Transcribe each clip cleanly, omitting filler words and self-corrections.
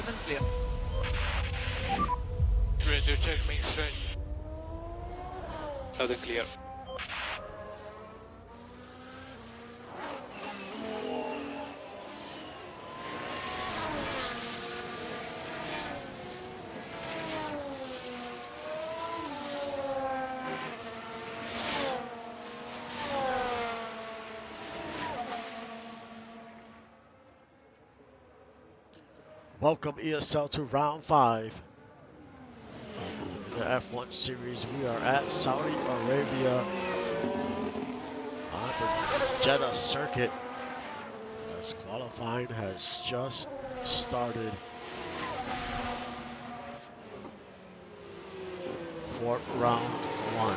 and clear. Ready to check main straight. Loud and clear. Welcome ESL to round 5. In the F1 series, we are at Saudi Arabia on the Jeddah circuit as qualifying has just started for round 1.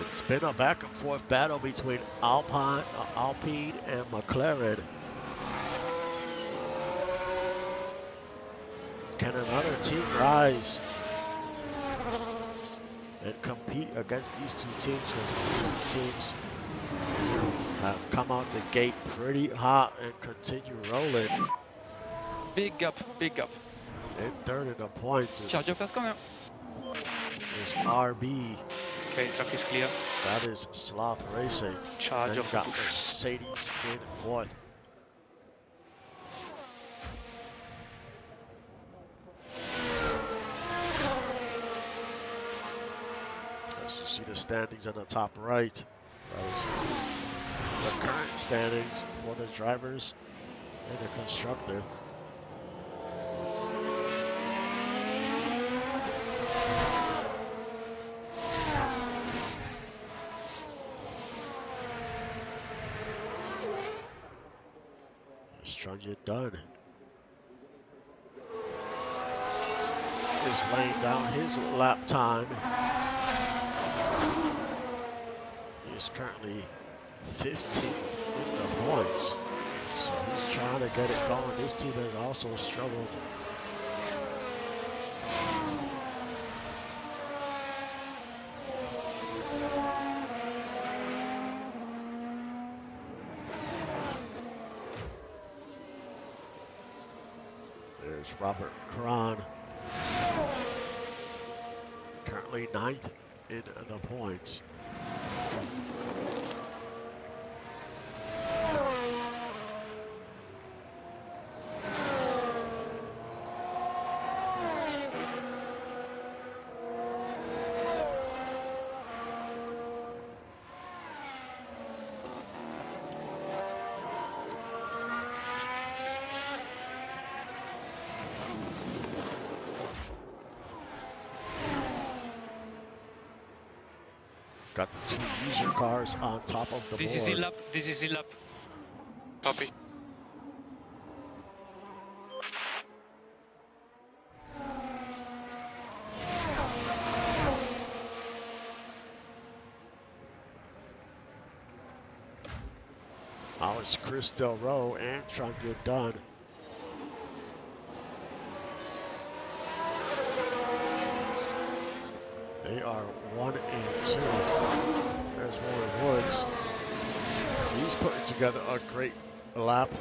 It's been a back and forth battle between Alpine and McLaren. Can another team rise and compete against these two teams? Because these two teams have come out the gate pretty hot and continue rolling. Big up, big up. In third in the points is Chargerplats kommer. RB. Okay, track is clear. That is Sloth Racing. Charge Then you of got push. Mercedes in fourth. As you see the standings in the top right, that is the current standings for the drivers and the constructor. You're done. Is laying down his lap time. He is currently 15th in the points. So he's trying to get it going. This team has also struggled. There's Robert Cron, currently 9th in the points. Got the two user cars on top of the This board. is the lap. This is the lap. Copy. Now it's Chris Del Ro and Trunga Dunn. They are 1 and 2. There's Warren Woods. He's putting together a great lap.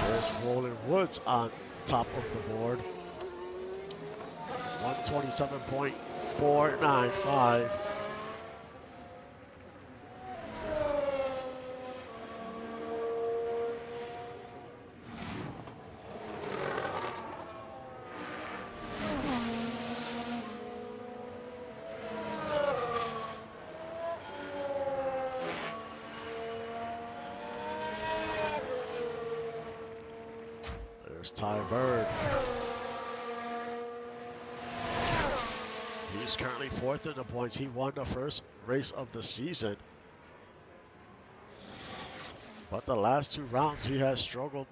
There's Roland Woods on top of the board. 127.495. There's Ty Bird. He's currently 4th in the points. He won the first race of the season. But the last 2 rounds he has struggled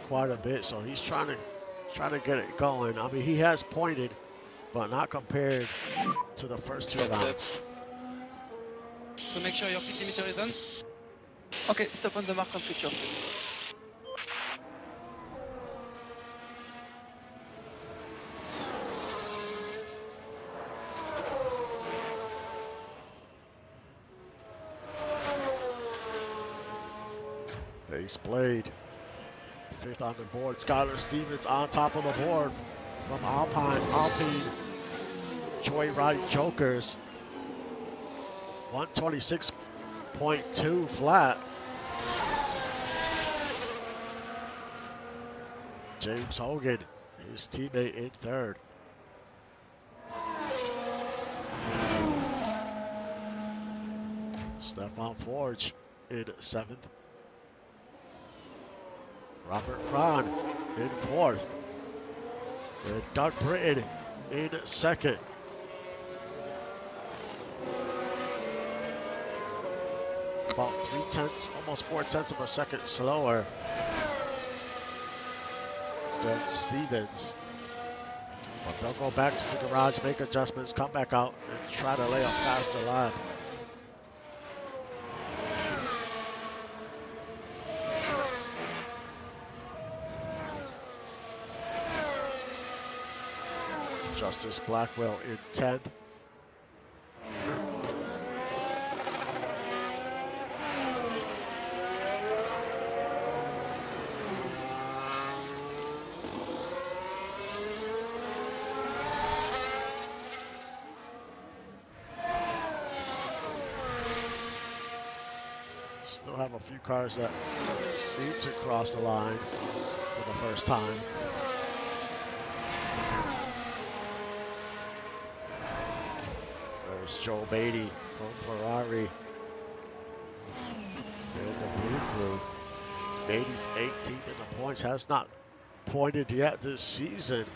quite a bit, so he's trying to get it going. I mean, he has pointed, but not compared to the first two rounds. So make sure your PT meter is on. Okay, stop on the mark and switch off, please. Ace Blade, 5th on the board. Skylar Stevens on top of the board from Alpine Joyride Jokers. 126.2 flat. James Hogan, his teammate, in 3rd. Stefan Forge in 7th. Robert Cron in 4th. And Doug Britton in 2nd. About 3/10, almost 4/10 of a second slower than Stevens. But they'll go back to the garage, make adjustments, come back out, and try to lay a faster lap. Justice Blackwell in 10th. Still have a few cars that need to cross the line for the first time. There's Joe Beatty from Ferrari and the Blue Crew. Beatty's 18th in the points, has not pointed yet this season.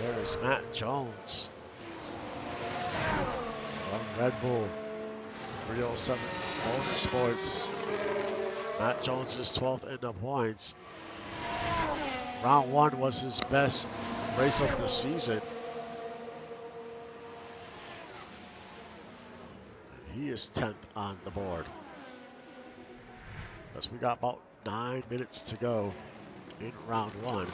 There's Matt Jones from Red Bull 307 Motorsports. Matt Jones is 12th in the points. Round 1 was his best race of the season. He is 10th on the board. As we got about 9 minutes to go in round 1.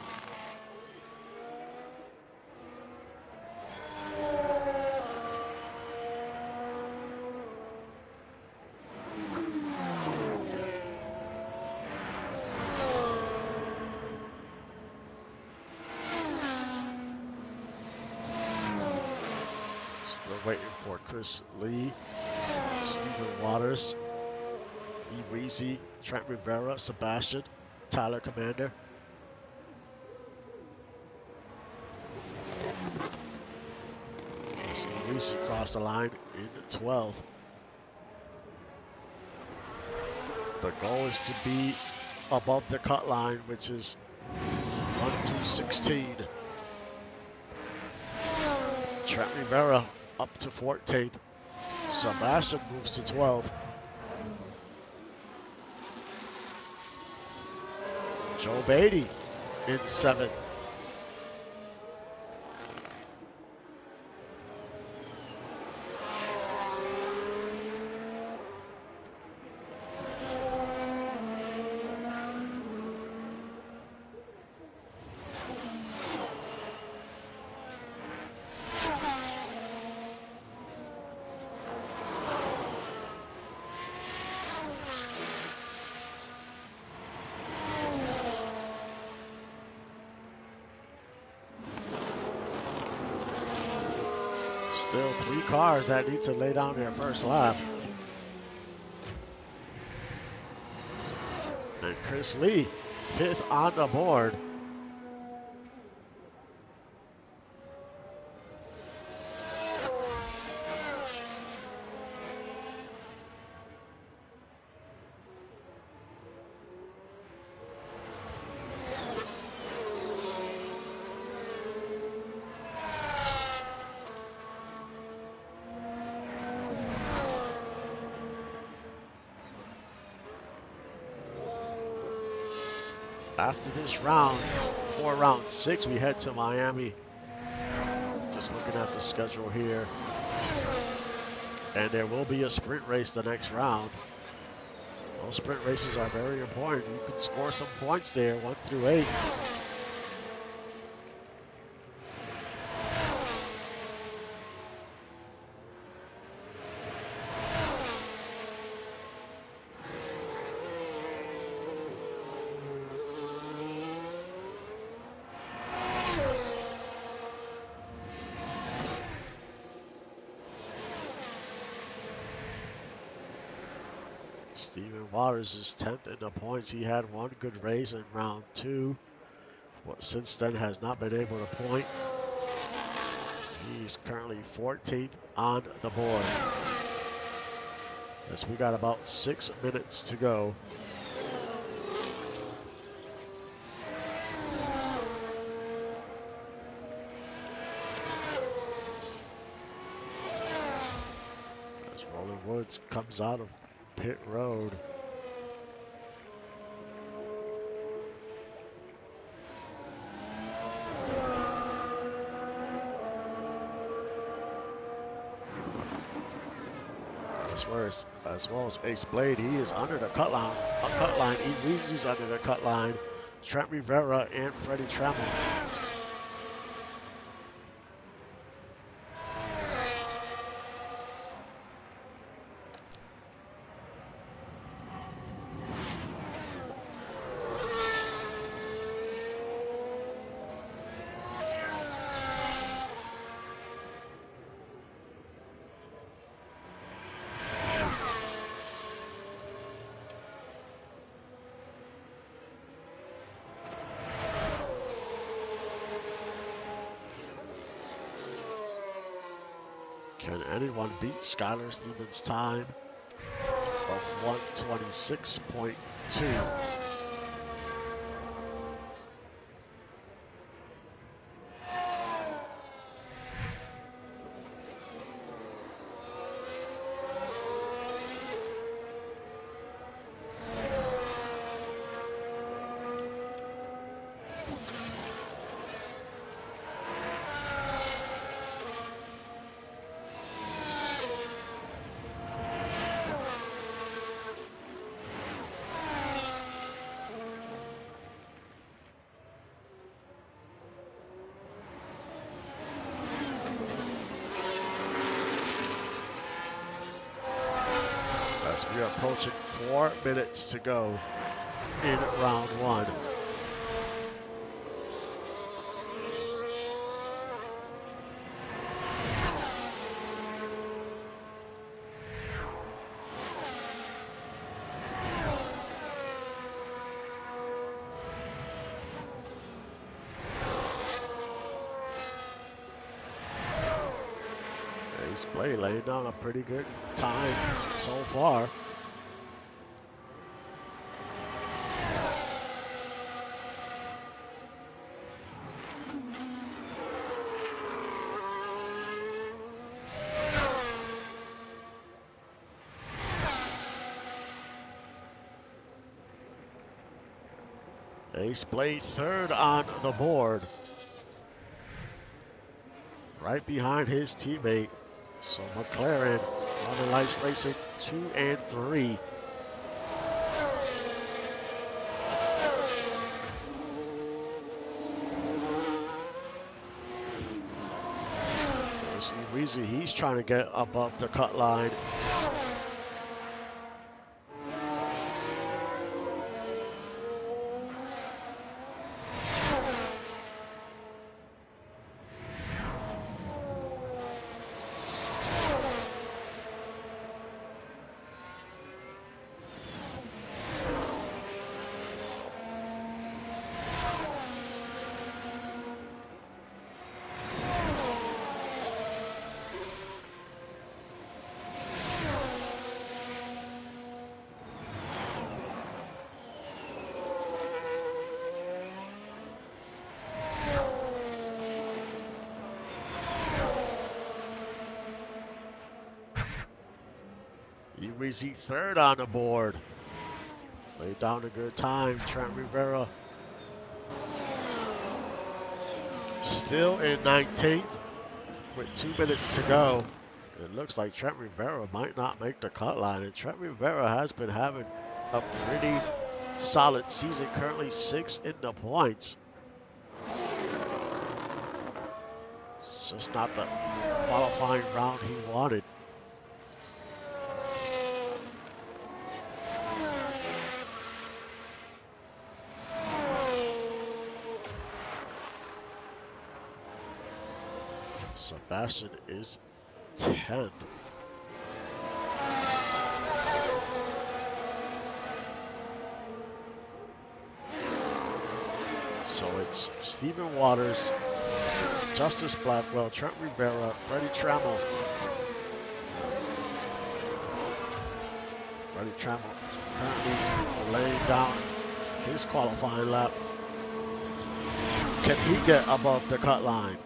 Still waiting for Chris Lee, Stephen Waters, E. Weezy, Trent Rivera, Sebastian, Tyler Commander. As E. Weezy crossed the line in 12th. The goal is to be above the cut line, which is 1-2-16. Trent Rivera up to 14th. Sebastian moves to 12th. Joe Beatty in 7th. Still 3 cars that need to lay down their first lap. And Chris Lee, 5th on the board. After this round, for round 6, we head to Miami. Just looking at the schedule here. And there will be a sprint race the next round. Those sprint races are very important. You can score some points there, 1 through 8. Steven Waters is 10th in the points. He had 1 good race in round 2, but since then has not been able to point. He's currently 14th on the board. As we got about 6 minutes to go. As Rolling Woods comes out of pit road. As well as Ace Blade, he is under the cut line. Easy's under the cut line. Trent Rivera and Freddie Trammell. Can anyone beat Skylar Stevens' time of 126.2? We are approaching 4 minutes to go in round 1. Ace Blade laying down a pretty good time so far. Ace Blade 3rd on the board. Right behind his teammate. So McLaren, Northern Lights Racing 2 and 3. There's Iwizu, he's trying to get above the cut line. Easy 3rd on the board. Laid down a good time. Trent Rivera Still in 19th with 2 minutes to go. It looks like Trent Rivera might not make the cut line, and Trent Rivera has been having a pretty solid season, currently 6th in the points. It's just not the qualifying round he wanted. Sebastian is 10th. So it's Stephen Waters, Justice Blackwell, Trent Rivera, Freddie Trammell. Freddie Trammell currently laying down his qualifying lap. Can he get above the cut line?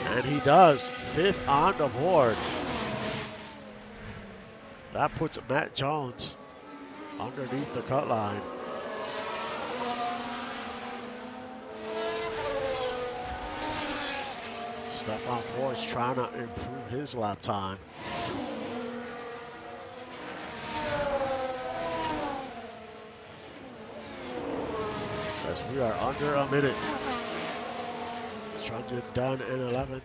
And he does, 5th on the board. That puts Matt Jones underneath the cut line. Stefan Ford trying to improve his lap time. As we are under a minute. Trunjan down in 11th.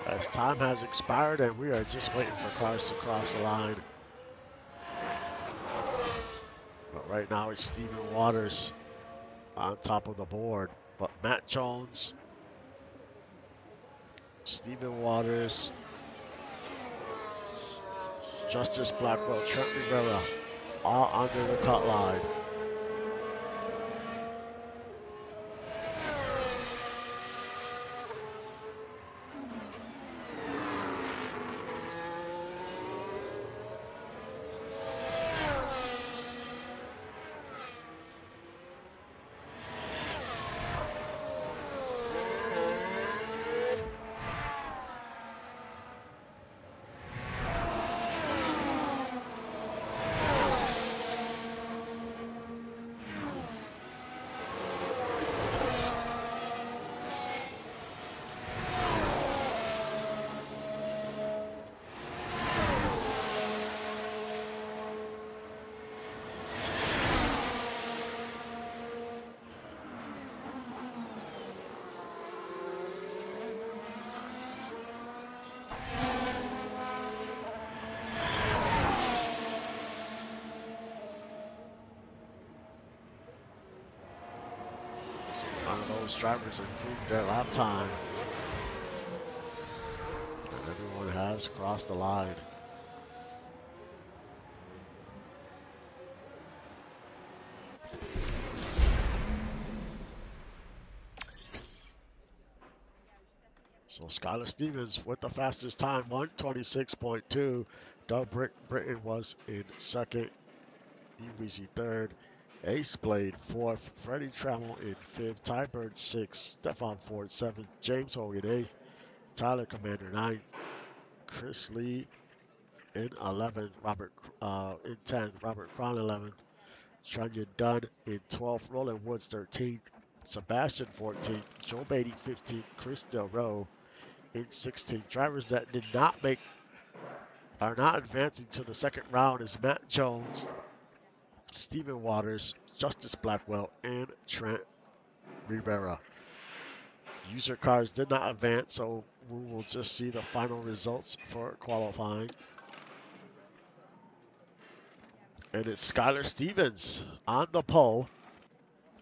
As time has expired and we are just waiting for cars to cross the line. But right now it's Stephen Waters on top of the board. But Matt Jones, Stephen Waters, Justice Blackwell, Trent Rivera, all under the cut line. None of those drivers improved their lap time. And everyone has crossed the line. So Skylar Stevens with the fastest time, 1:26.2. Doug Britton was in second. EVZ third. Ace Blade fourth. Freddie Trammell in fifth. Ty Bird sixth. Stefan Ford seventh. James Hogan eighth. Tyler Commander ninth. Chris Lee in 11th. Robert in 10th. Robert Cron 11th. Trunjan Dunn in 12th. Roland Woods 13th. Sebastian 14th. Joe Beatty 15th. Chris Del Roe in 16th. Drivers that did not make are not advancing to the second round is Matt Jones, Stephen Waters, Justice Blackwell, and Trent Rivera. User cars did not advance, so we will just see the final results for qualifying. And it's Skylar Stevens on the pole.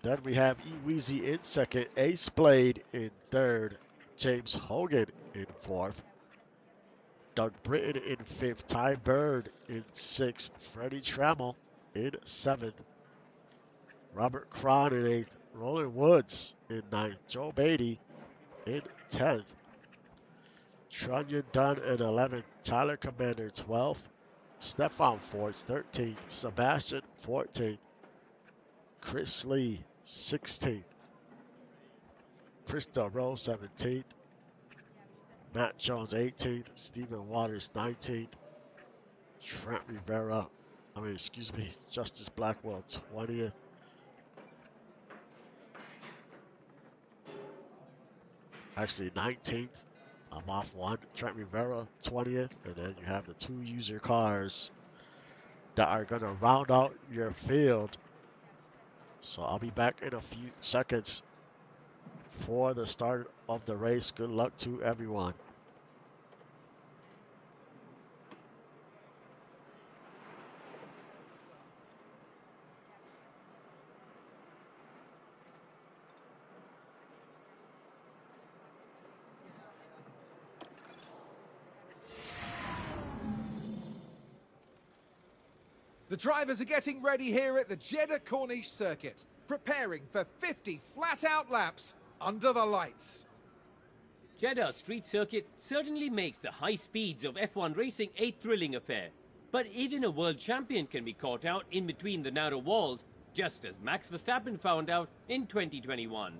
Then we have E-Weezy in second, Ace Blade in third, James Hogan in fourth, Doug Britton in fifth, Ty Bird in sixth, Freddie Trammell in seventh, Robert Cron in eighth, Roland Woods in ninth, Joe Beatty in 10th, Trunyan Dunn in 11th, Tyler Commander 12th, Stefan Forts 13th, Sebastian 14th, Chris Lee 16th, Chris Del Rose 17th, Matt Jones 18th, Stephen Waters 19th, Justice Blackwell 20th, actually 19th. I'm off one. Trent Rivera 20th, and then you have the two user cars that are going to round out your field. So I'll be back in a few seconds for the start of the race. Good luck to everyone. The drivers are getting ready here at the Jeddah Corniche circuit, preparing for 50 flat-out laps under the lights. Jeddah Street Circuit certainly makes the high speeds of F1 racing a thrilling affair. But even a world champion can be caught out in between the narrow walls, just as Max Verstappen found out in 2021.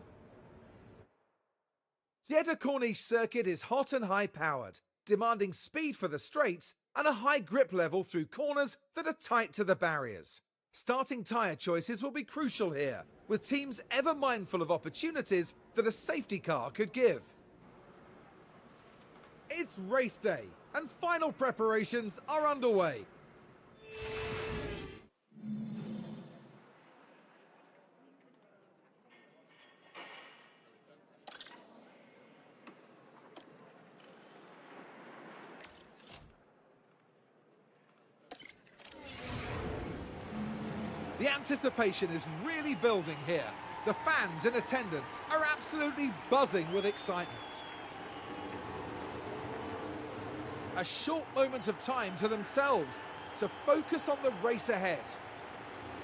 Jeddah Corniche circuit is hot and high-powered, demanding speed for the straights and a high grip level through corners that are tight to the barriers. Starting tyre choices will be crucial here, with teams ever mindful of opportunities that a safety car could give. It's race day, and final preparations are underway. The anticipation is really building here. The fans in attendance are absolutely buzzing with excitement. A short moment of time to themselves to focus on the race ahead.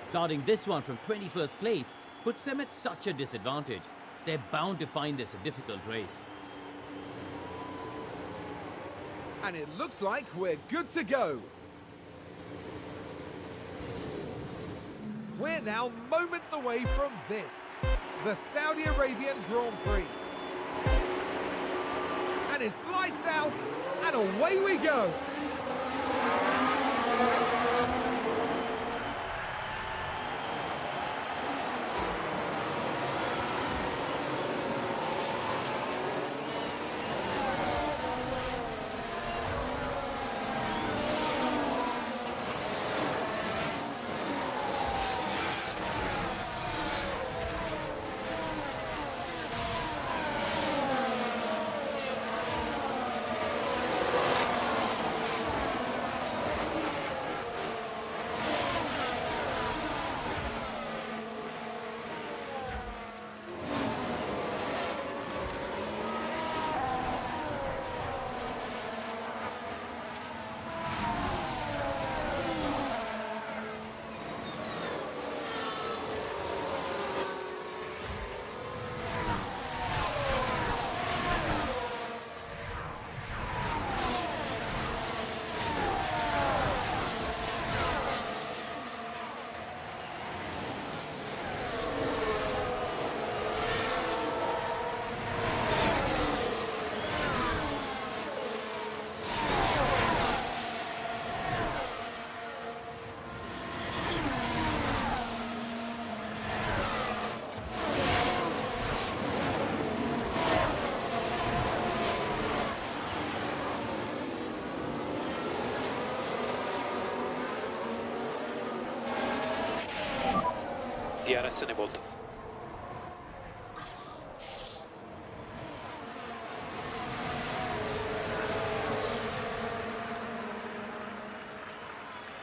Starting this one from 21st place puts them at such a disadvantage. They're bound to find this a difficult race. And it looks like we're good to go. We're now moments away from this, the Saudi Arabian Grand Prix. And it's lights out, and away we go. DRS enabled.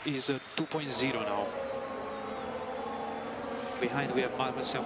is 2.0 now. Behind we have Marcel.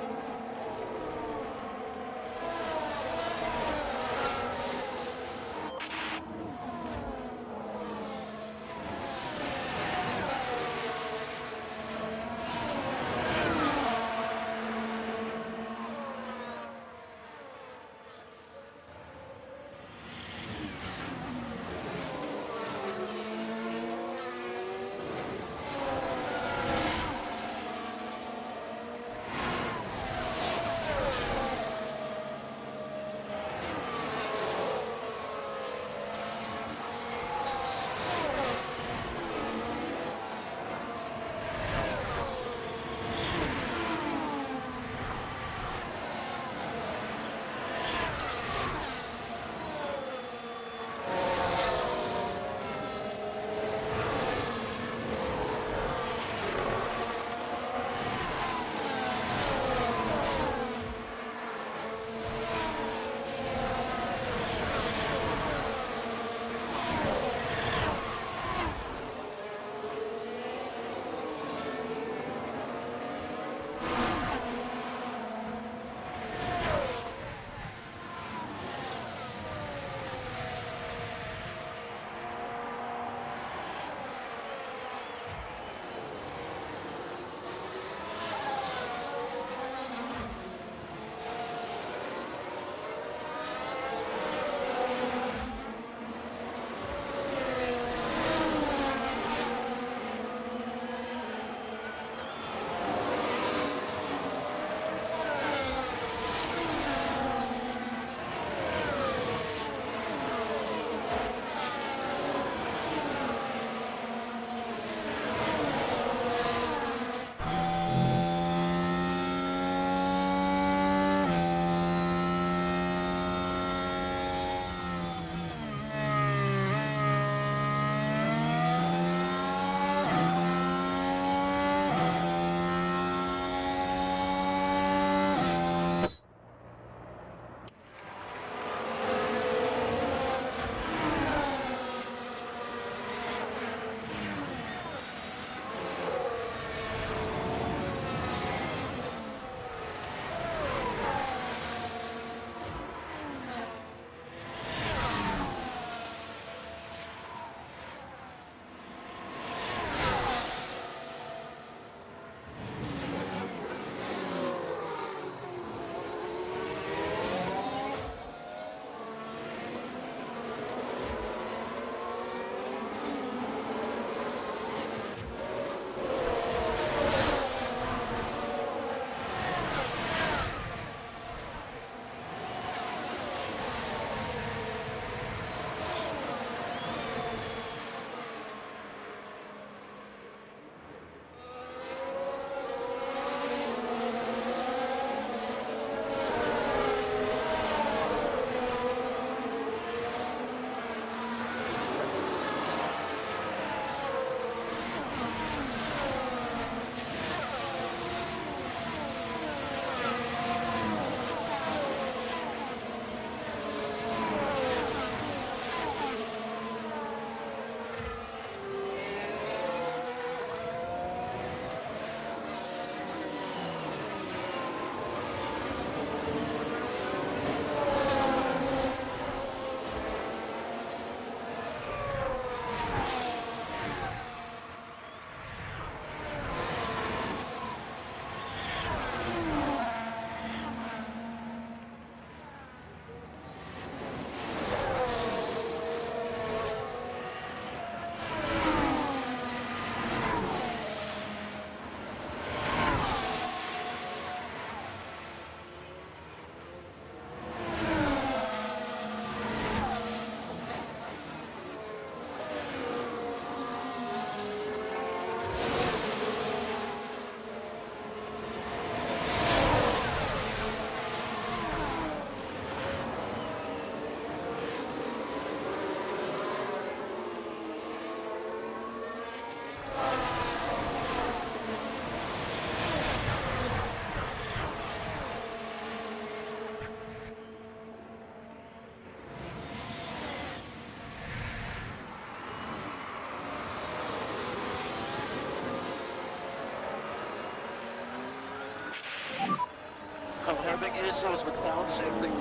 I'm having ESLs with down safely.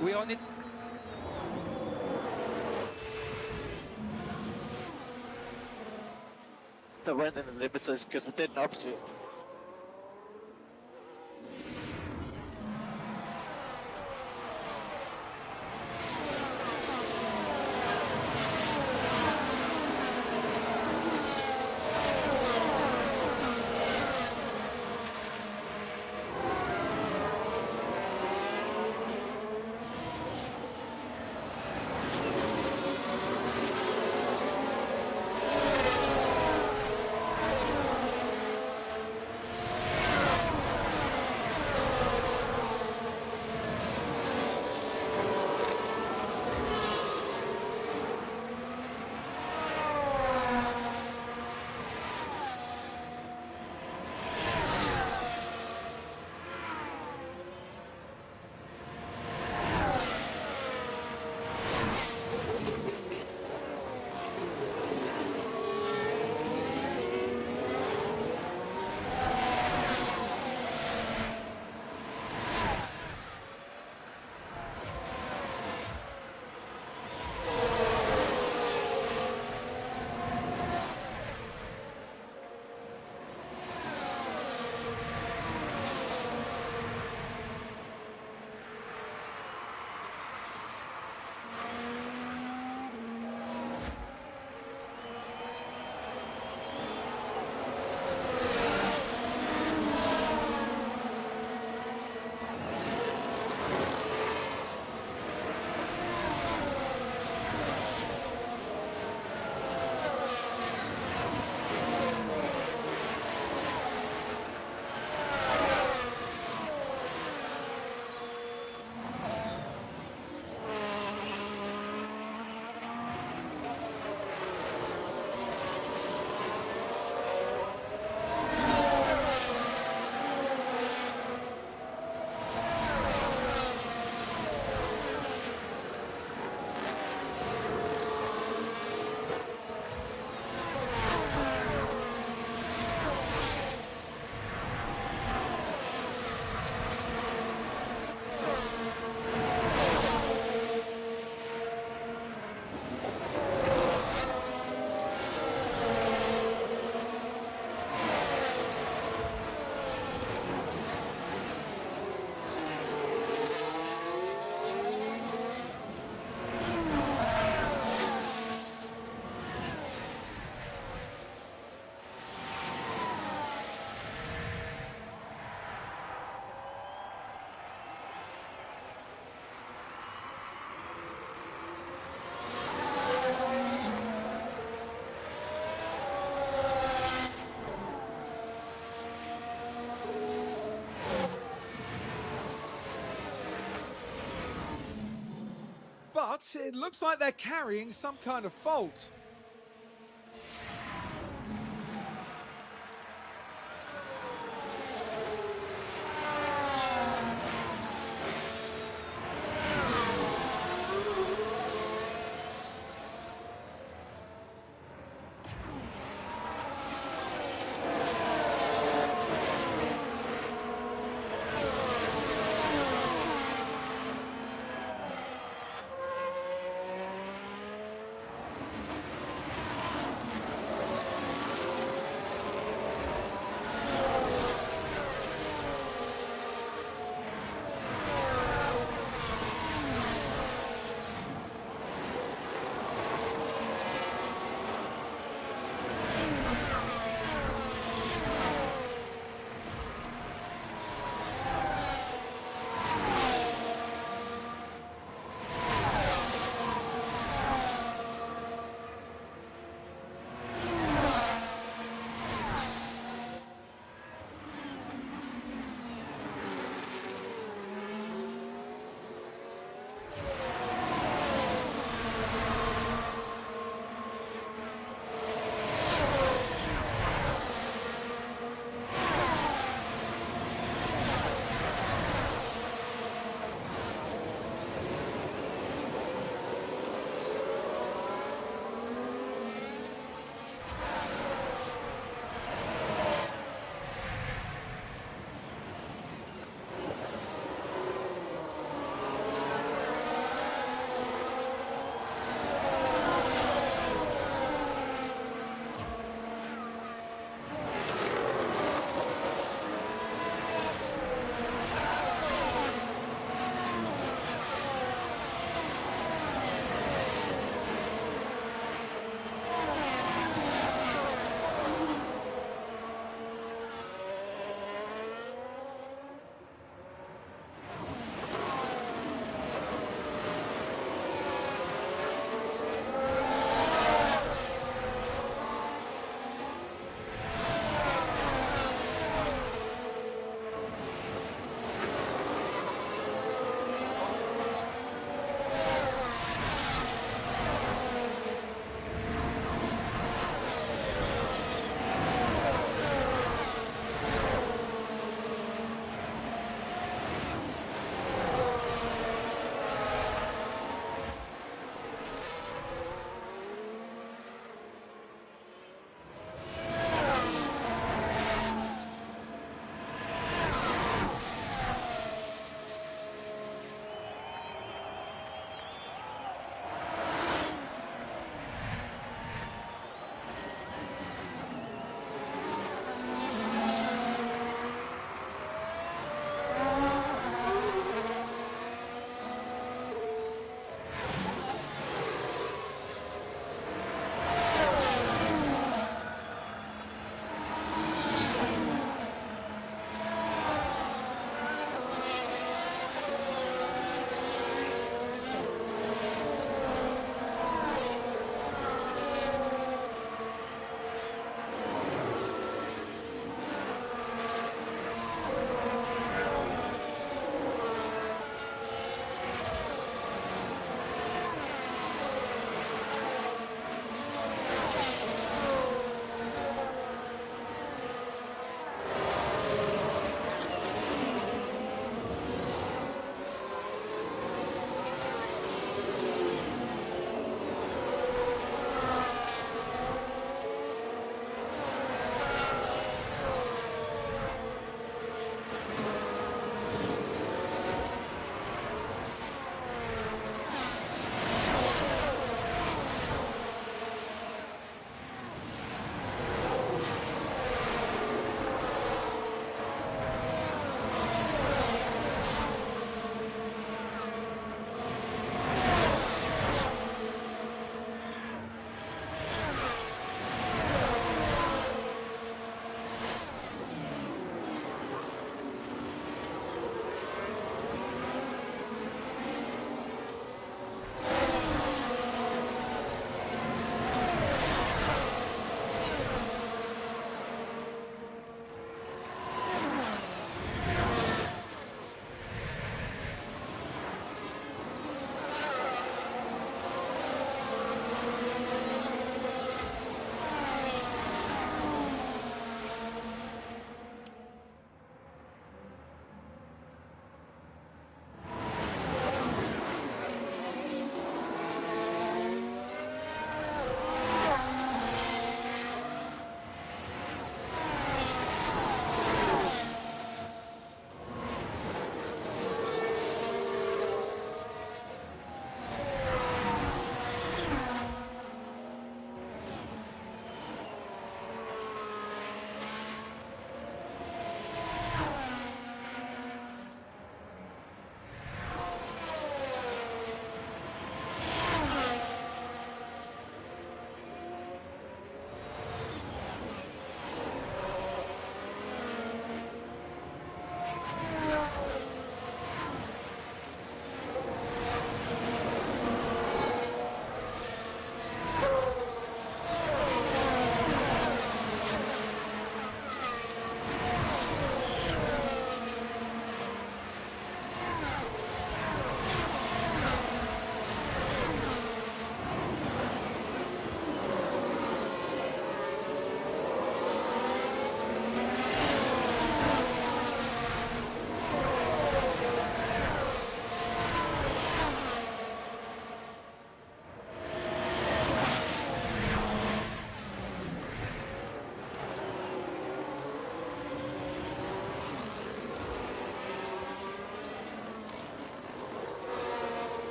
We on it. The went in the limits is because it didn't upshift. But it looks like they're carrying some kind of fault.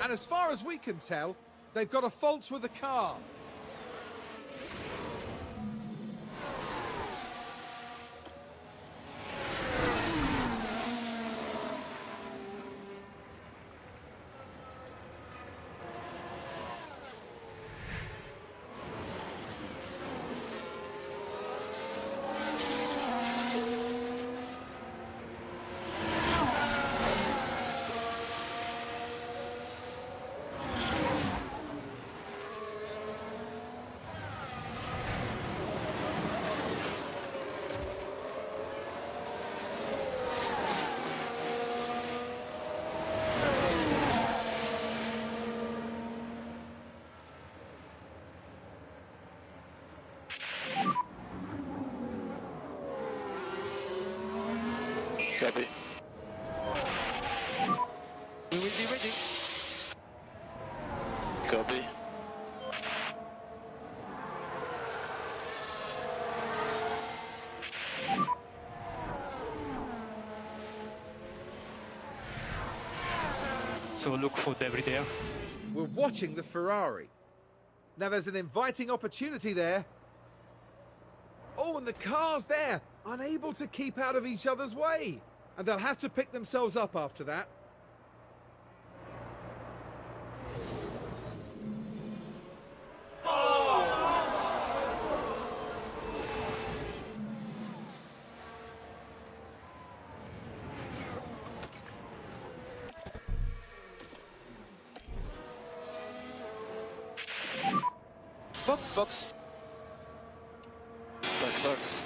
And as far as we can tell, they've got a fault with the car. Copy. We will be ready. Copy. So look for debris there. We're watching the Ferrari. Now there's an inviting opportunity there. Oh, and the car's there, unable to keep out of each other's way. And they'll have to pick themselves up after that. Box, box. Box.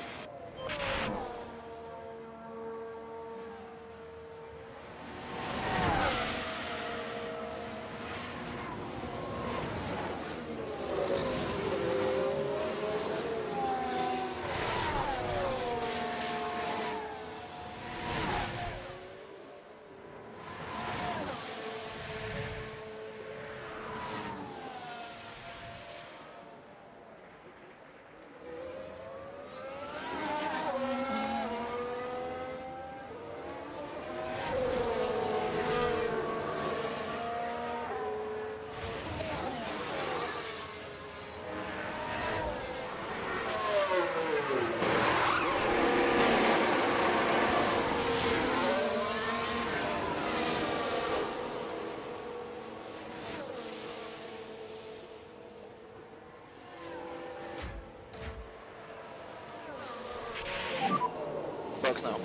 Box now.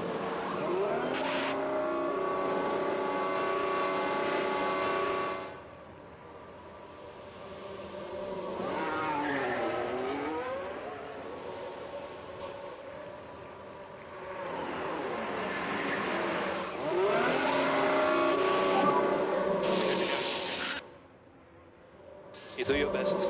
You do your best.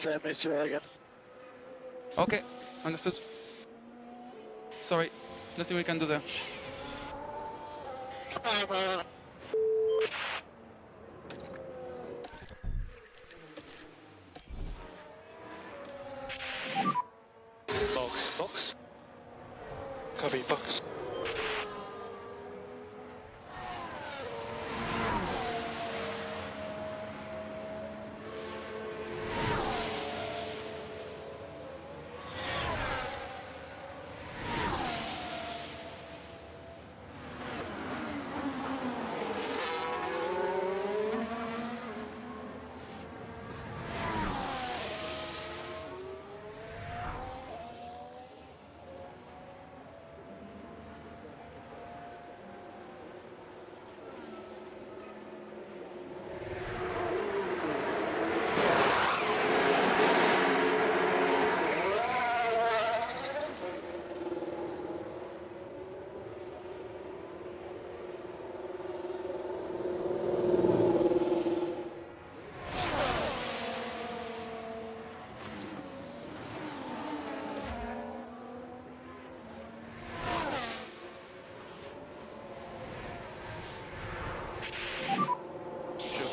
Missed you again. Okay, understood. Sorry, nothing we can do there. Box, box. Copy, box.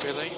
Billy.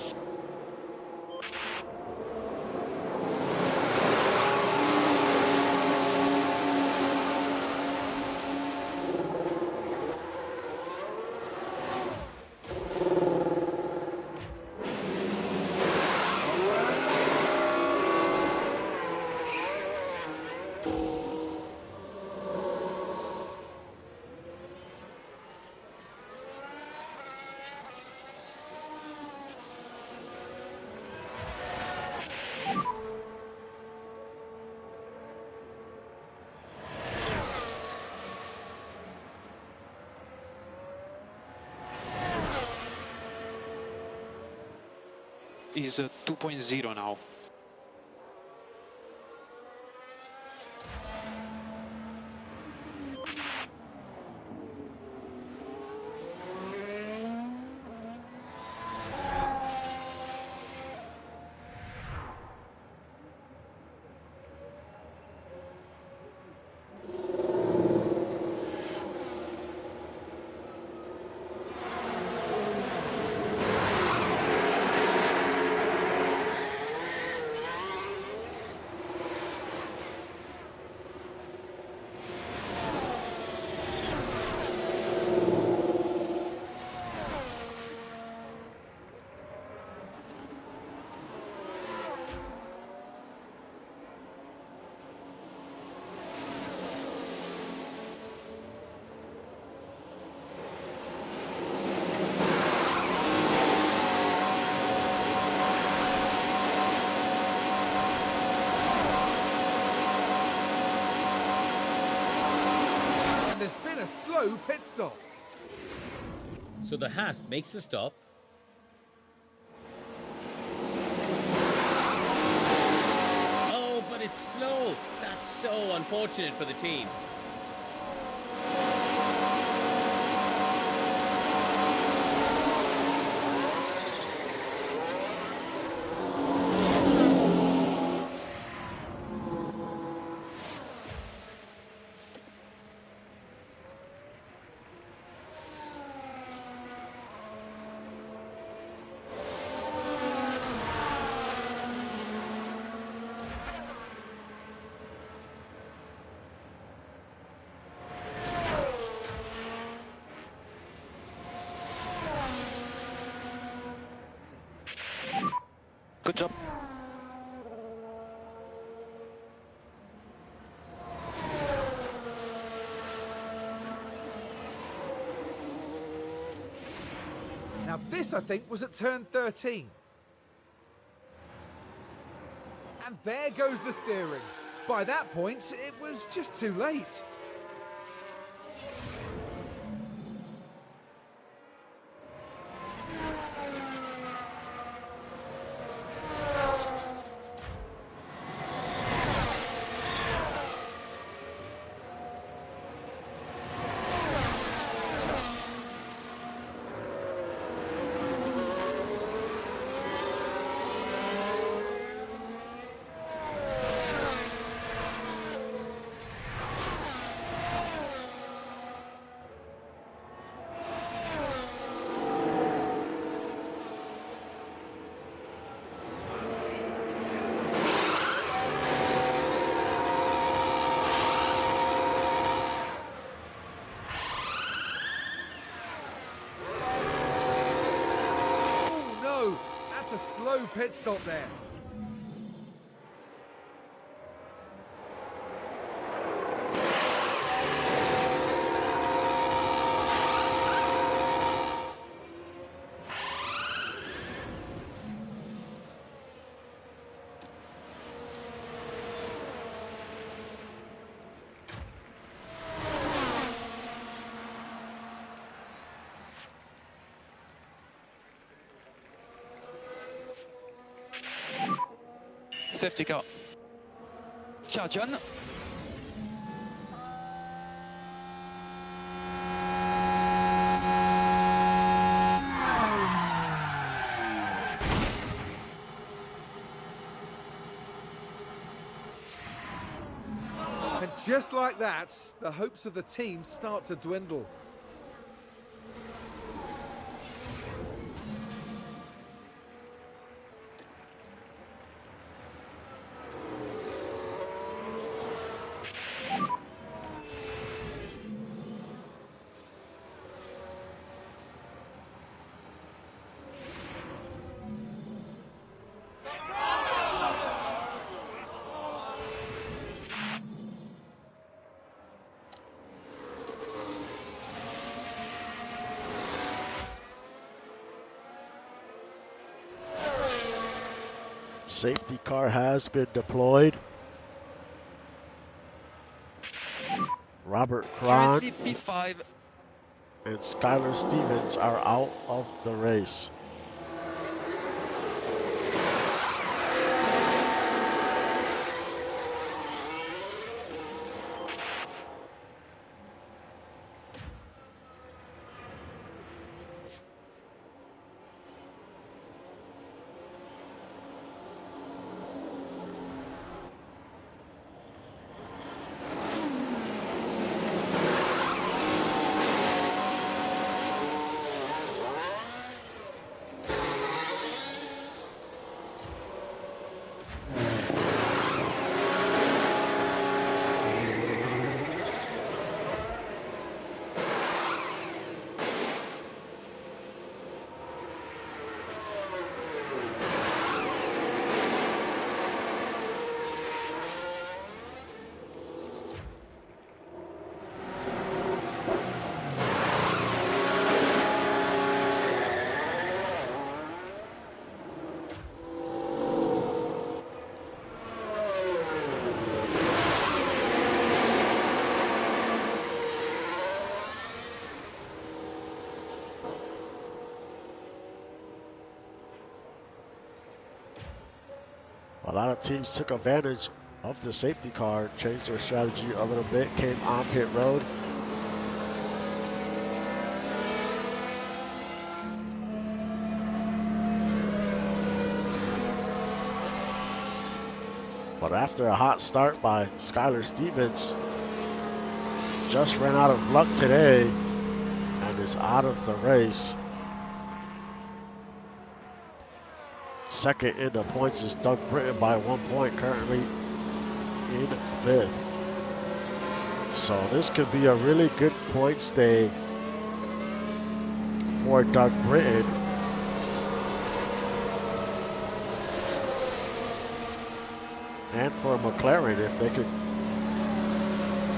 Is 2.0 now. There's been a slow pit stop. So the Haas makes a stop. Oh, but it's slow. That's so unfortunate for the team. Good job. Now this, I think, was at turn 13. And there goes the steering. By that point, it was just too late. a slow pit stop there. Safety car. Car John. And just like that, the hopes of the team start to dwindle. Safety car has been deployed. Robert Cron P5. and Skylar Stevens are out of the race. A lot of teams took advantage of the safety car, changed their strategy a little bit, came on pit road. But after a hot start by Skylar Stevens, just ran out of luck today and is out of the race. Second in the points is Doug Britton by 1 point, currently in 5th. So this could be a really good points day for Doug Britton. And for McLaren, if they could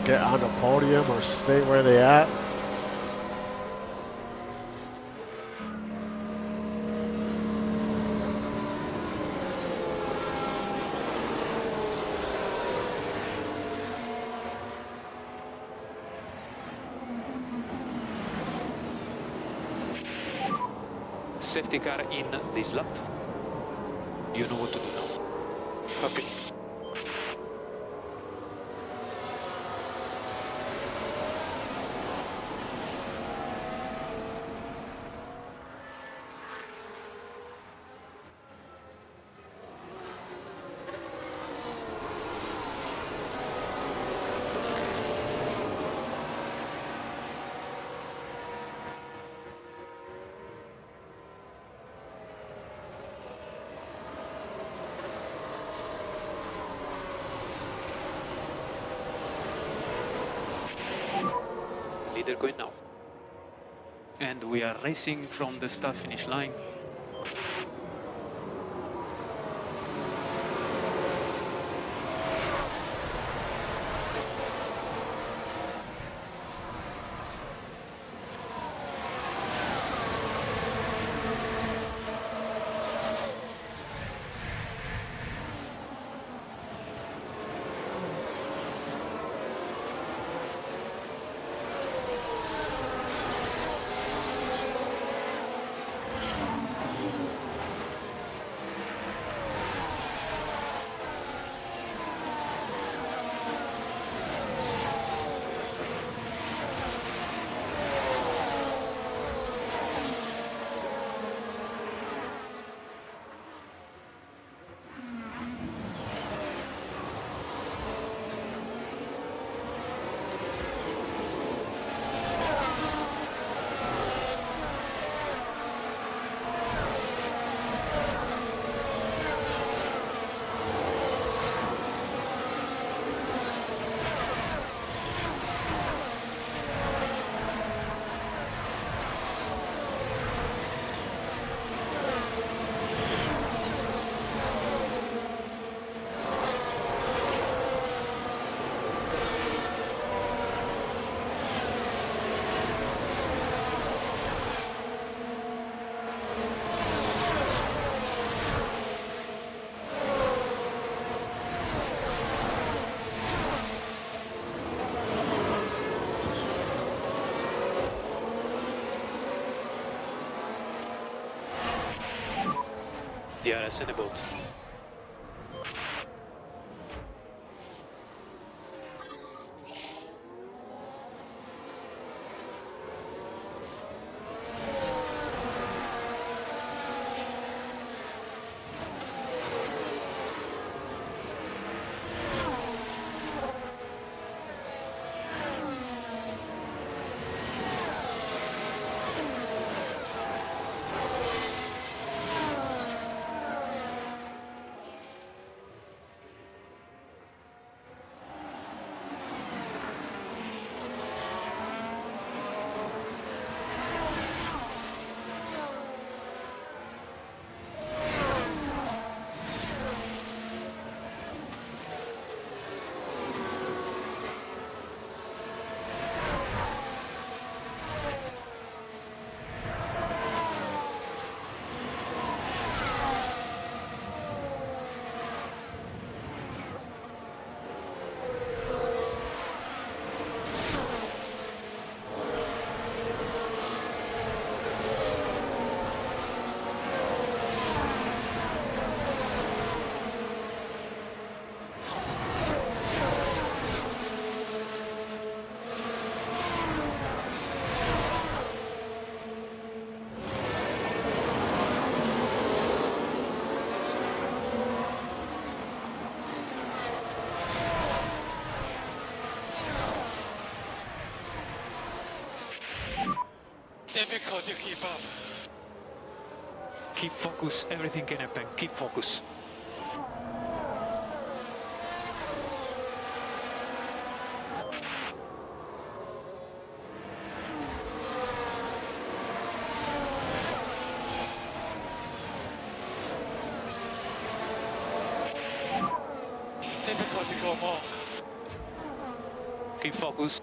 get on the podium or stay where they at. Safety car in this lap. You know what to do now. Okay. Leader going now. And we are racing from the start finish line. DRS enabled. Difficult to keep up. Keep focus, everything can happen, keep focus. Difficult to go more. Keep focus.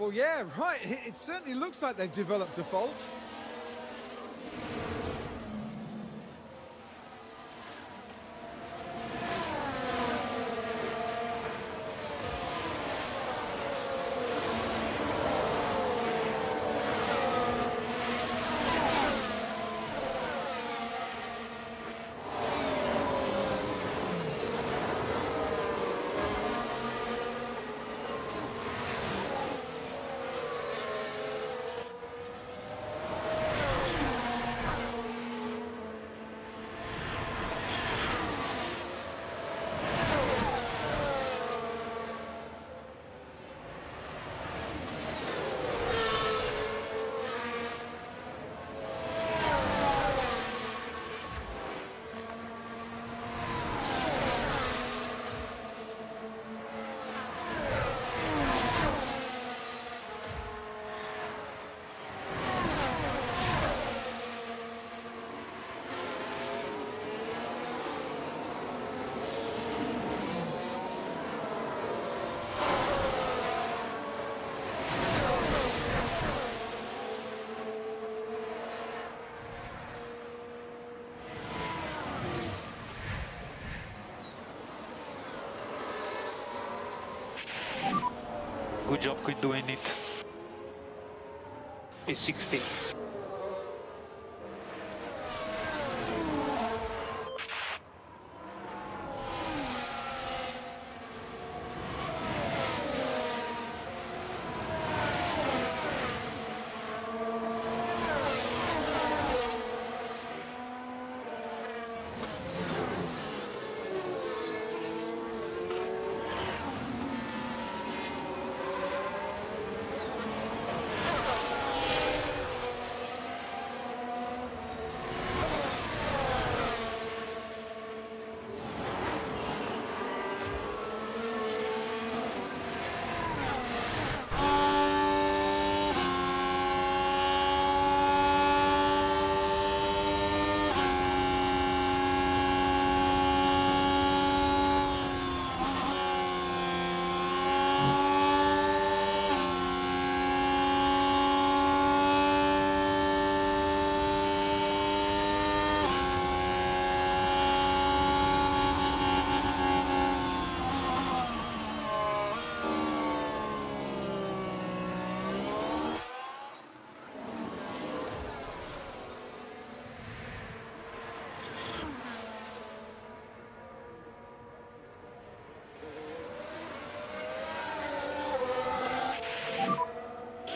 Well, yeah, right. It certainly looks like they've developed a fault. Good job, quit doing it. It's 60.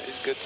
It's good.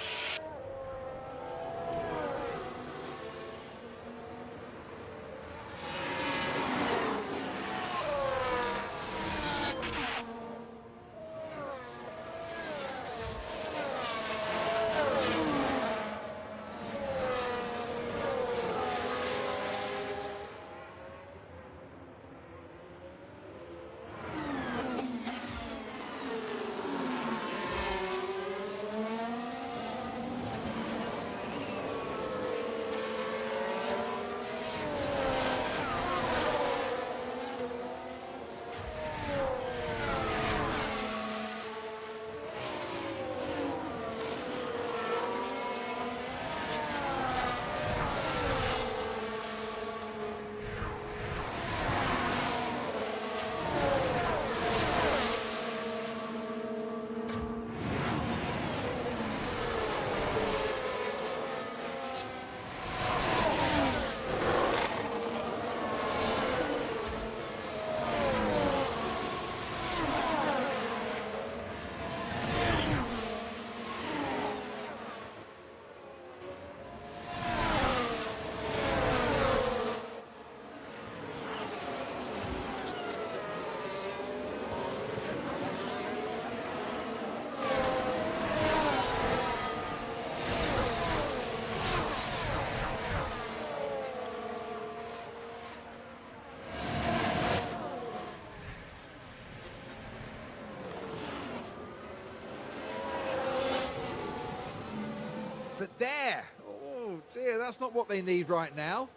But there! Oh dear, that's not what they need right now.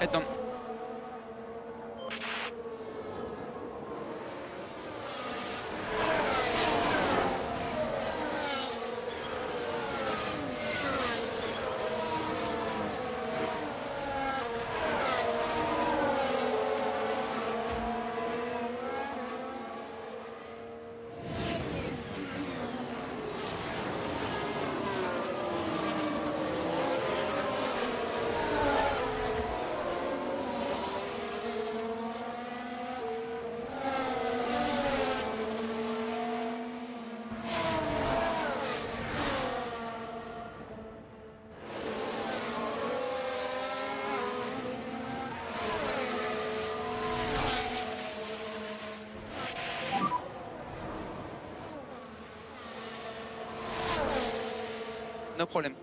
Head down. No problem.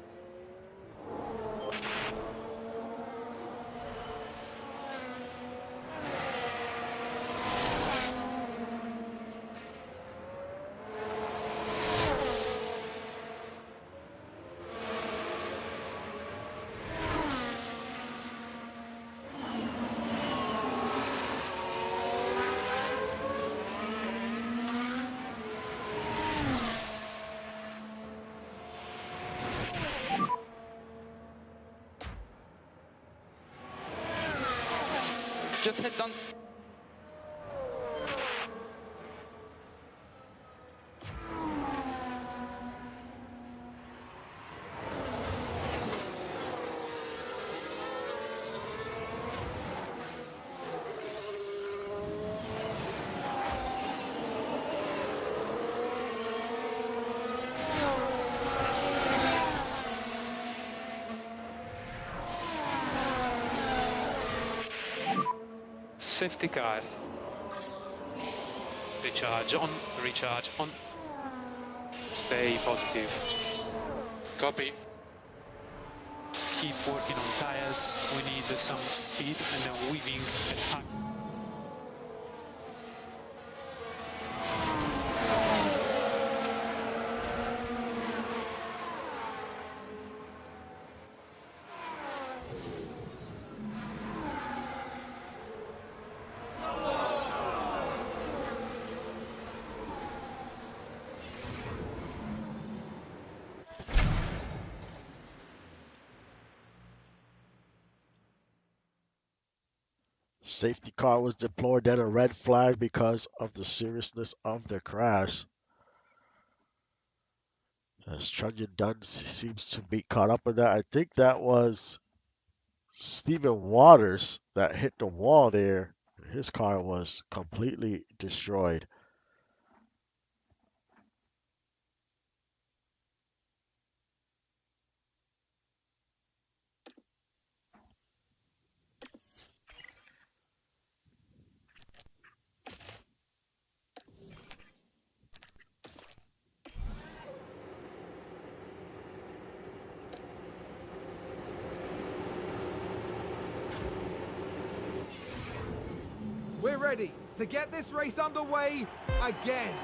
Just head down. Safety car. Recharge on, recharge on. Stay positive. Copy. Keep working on tires. We need some speed and then weaving at high. Safety car was deployed, then a red flag because of the seriousness of the crash. As Trunnion Dunn seems to be caught up in that. I think that was Stephen Waters that hit the wall there. His car was completely destroyed. We're ready to get this race underway again.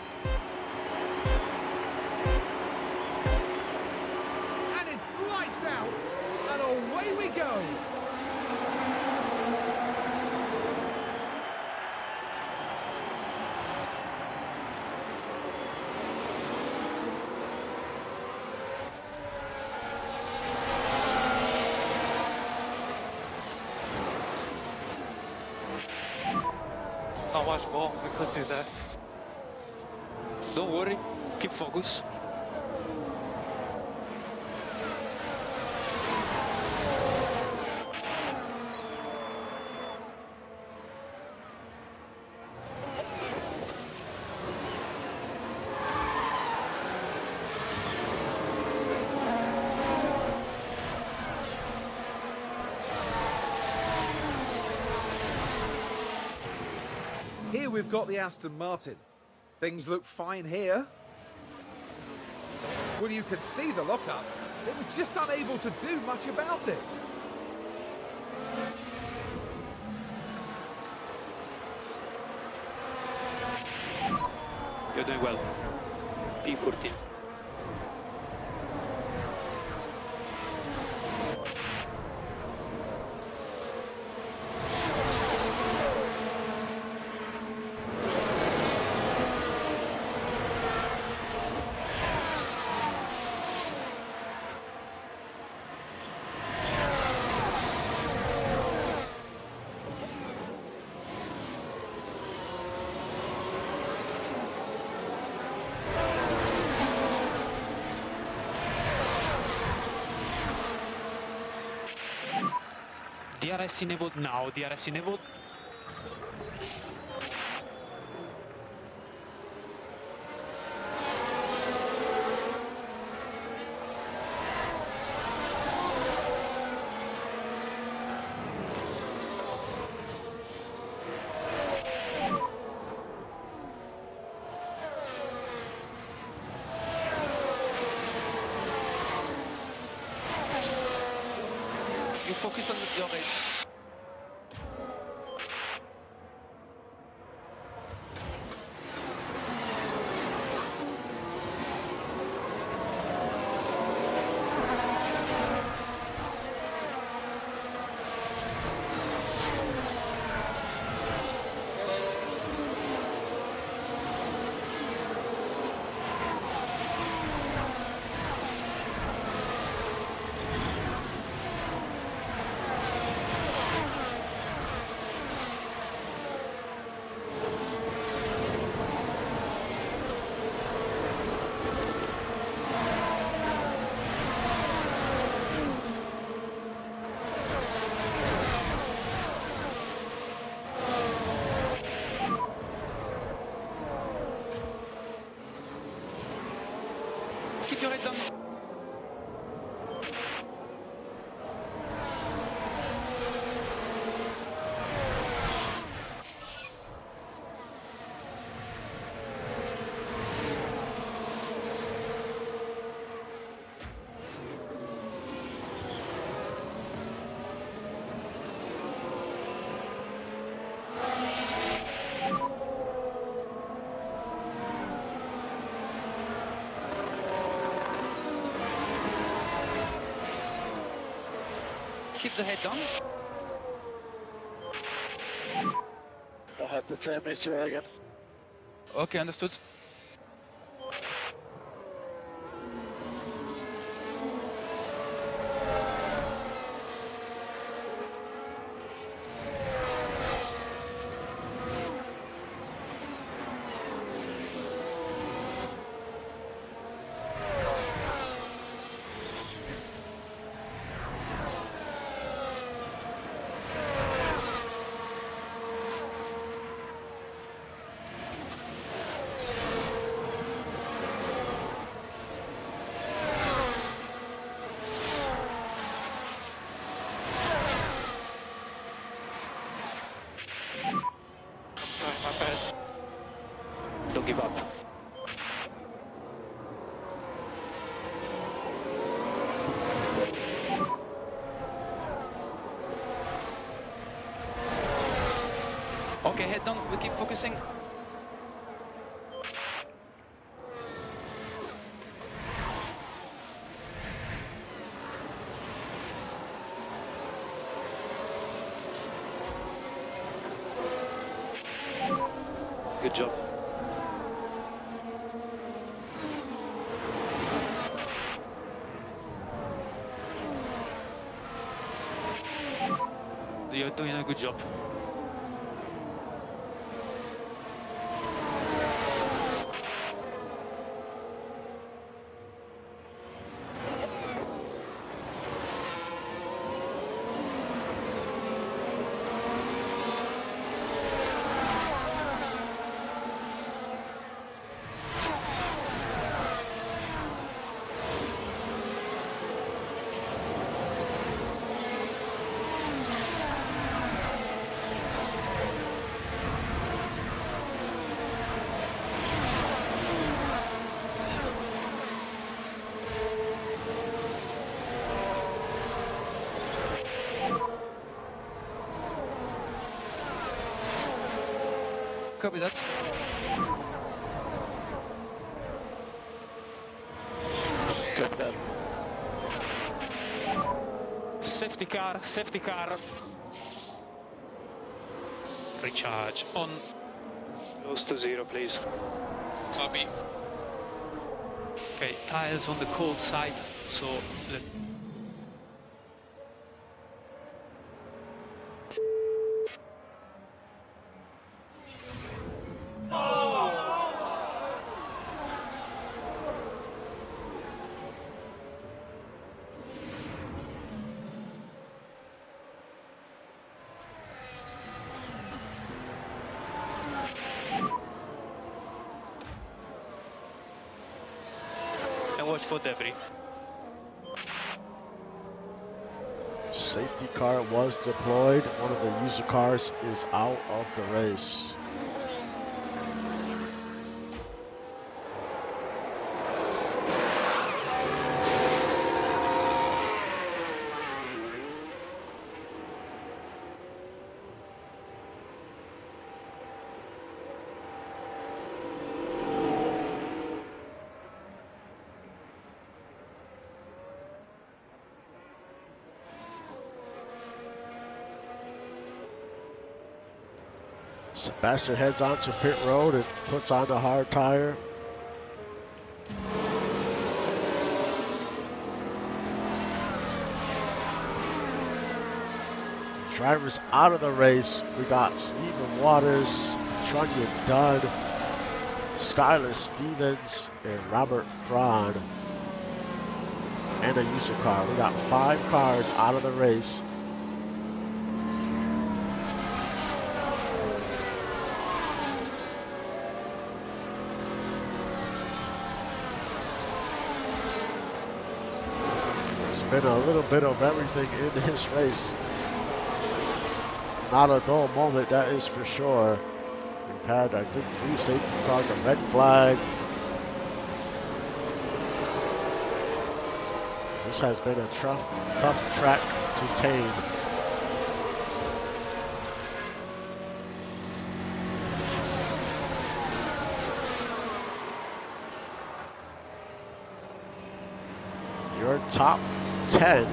And it's lights out, and away we go. Not much more, we could do that. Don't worry, keep focus. Here we've got the Aston Martin. Things look fine here. Well, you could see the lockup. They were just unable to do much about it. You're doing well. P14. DRS enabled now, DRS enabled. You focus on your race. Keep your head down. Keep the head down. I have the same issue again. Okay, understood. My bad. Don't give up. Okay, head down. We keep focusing. Good job. You're doing a good job. Copy that. Good then. Safety car, safety car. Recharge on. Close to 0, please. Copy. Okay, tires on the cold side, so let's. watch for debris. Safety car was deployed. One of the user cars is out of the race. Sebastian heads onto pit road and puts on the hard tire. Drivers out of the race. We got Stephen Waters, Trunnion Dunn, Skylar Stevens, and Robert Braun. And a user car. We got 5 cars out of the race. Been a little bit of everything in this race. Not a dull moment, that is for sure. We've had, I think, 3 safety cars, a red flag. This has been a tough track to tame. Your top 10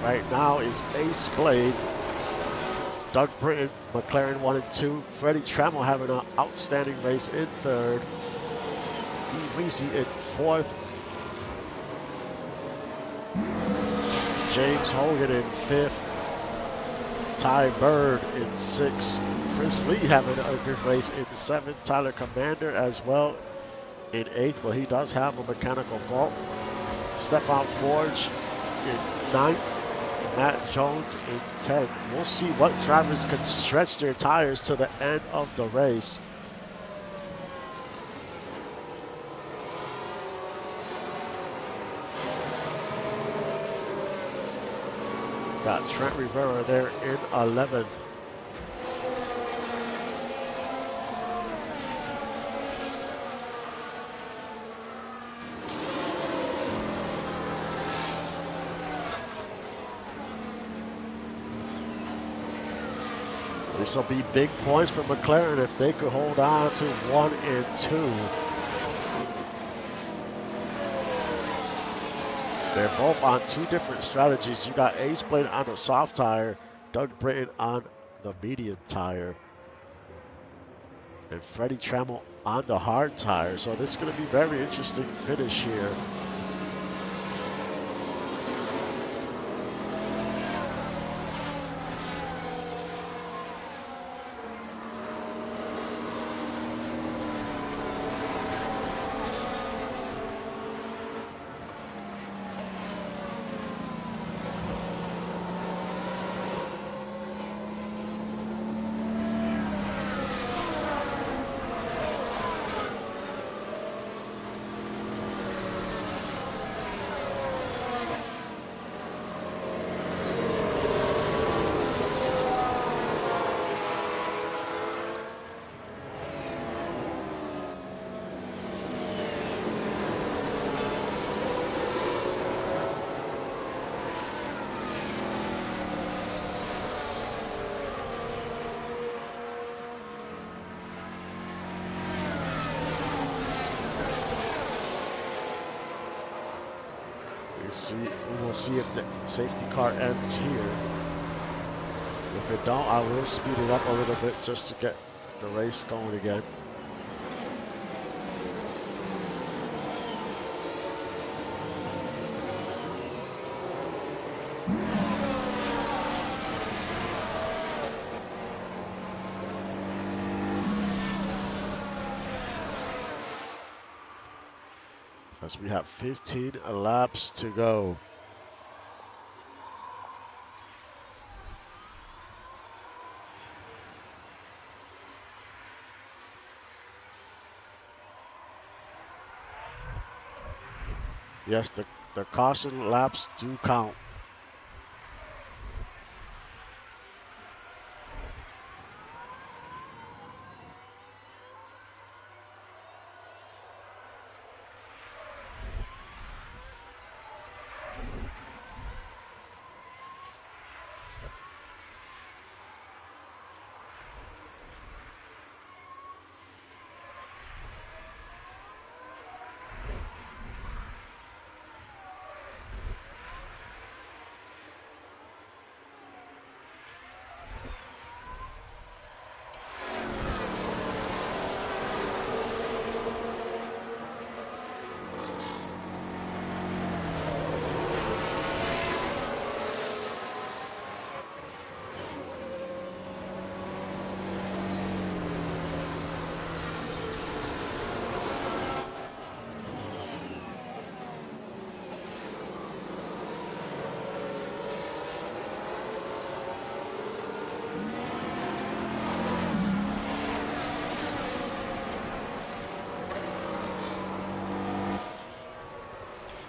right now is Ace Blade, Doug Britton, McLaren 1 and 2, Freddie Trammell having an outstanding race in 3rd, E. Weezy in 4th, James Hogan in 5th, Ty Bird in 6th, Chris Lee having a good race in 7th, Tyler Commander as well in 8th, but he does have a mechanical fault, Stefan Forge in 9th, Matt Jones in 10th. We'll see what drivers can stretch their tires to the end of the race. Got Trent Rivera there in 11th. This will be big points for McLaren if they could hold on to 1 and 2. They're both on 2 different strategies. You got Ace Blade on the soft tire, Doug Britton on the medium tire, and Freddie Trammell on the hard tire. So this is going to be very interesting finish here. We will see if the safety car ends here. If it don't, I will speed it up a little bit just to get the race going again. As we have 15 laps to go. Yes, the caution laps do count.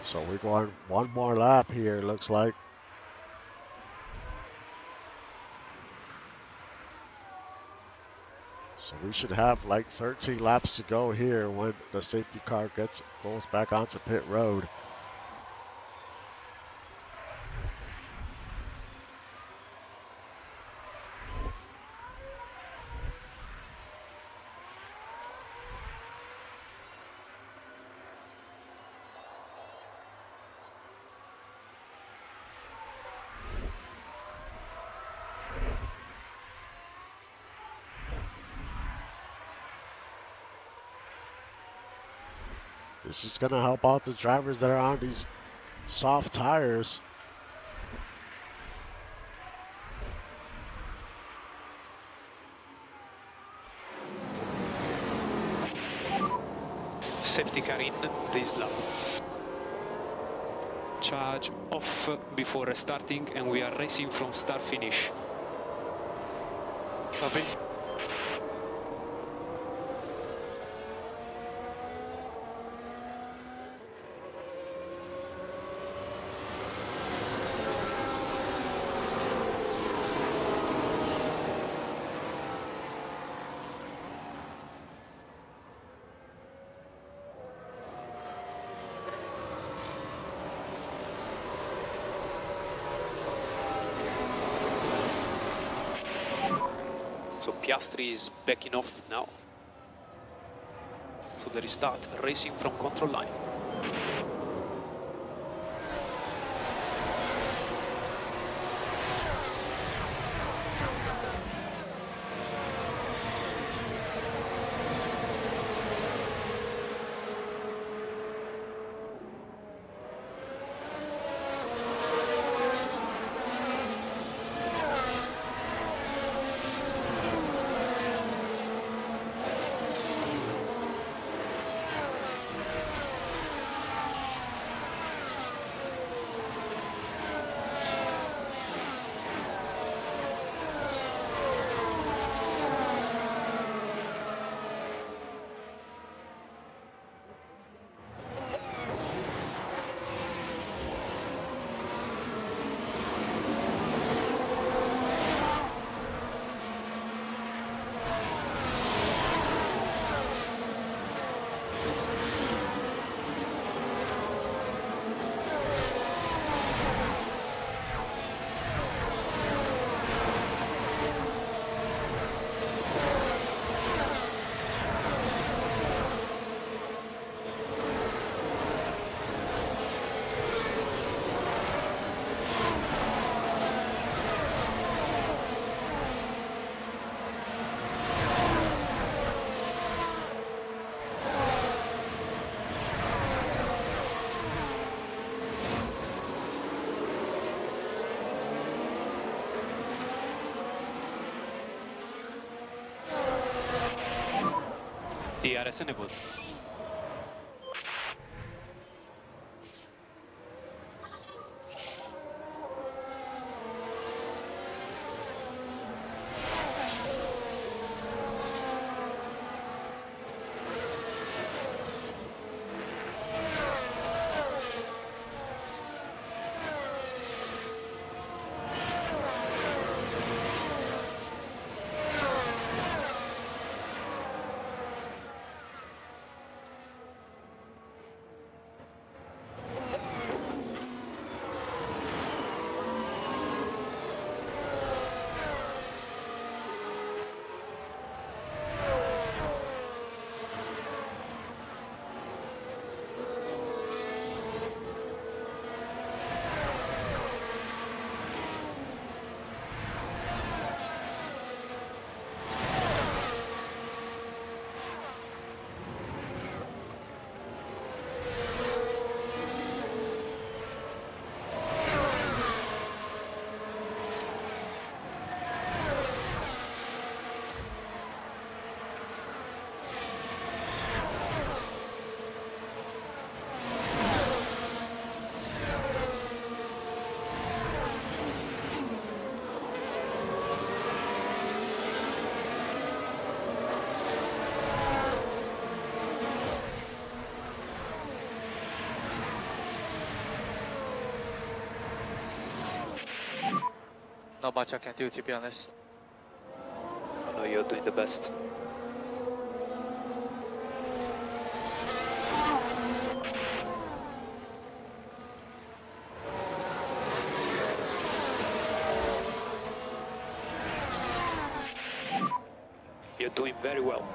So we're going one more lap here, looks like. So we should have like 13 laps to go here when the safety car goes back onto pit road. This is going to help out the drivers that are on these soft tires. Safety car in this lap. Charge off before restarting, and we are racing from start finish. Copy. So Piastri is backing off now. So the restart, racing from control line. DRS enabled. not much I can do, to be honest. I know you're doing the best. You're doing very well.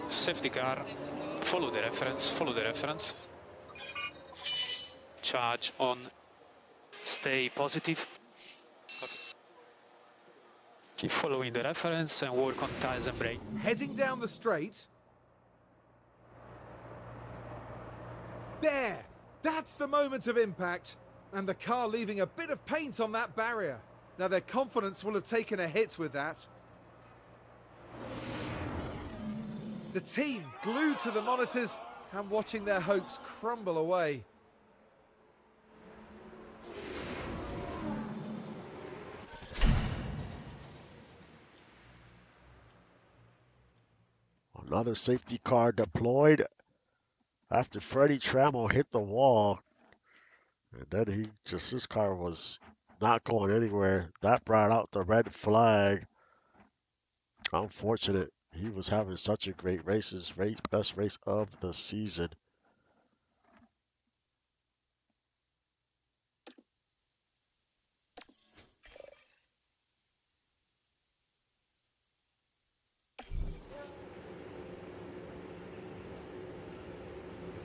Safety car, follow the reference. Charge on, stay positive. Keep following the reference and work on tires and brake. Heading down the straight. There! That's the moment of impact. And the car leaving a bit of paint on that barrier. Now their confidence will have taken a hit with that. The team glued to the monitors and watching their hopes crumble away. Another safety car deployed after Freddie Trammell hit the wall. And then his car was not going anywhere. That brought out the red flag. Unfortunate. He was having such a great race, his best race of the season.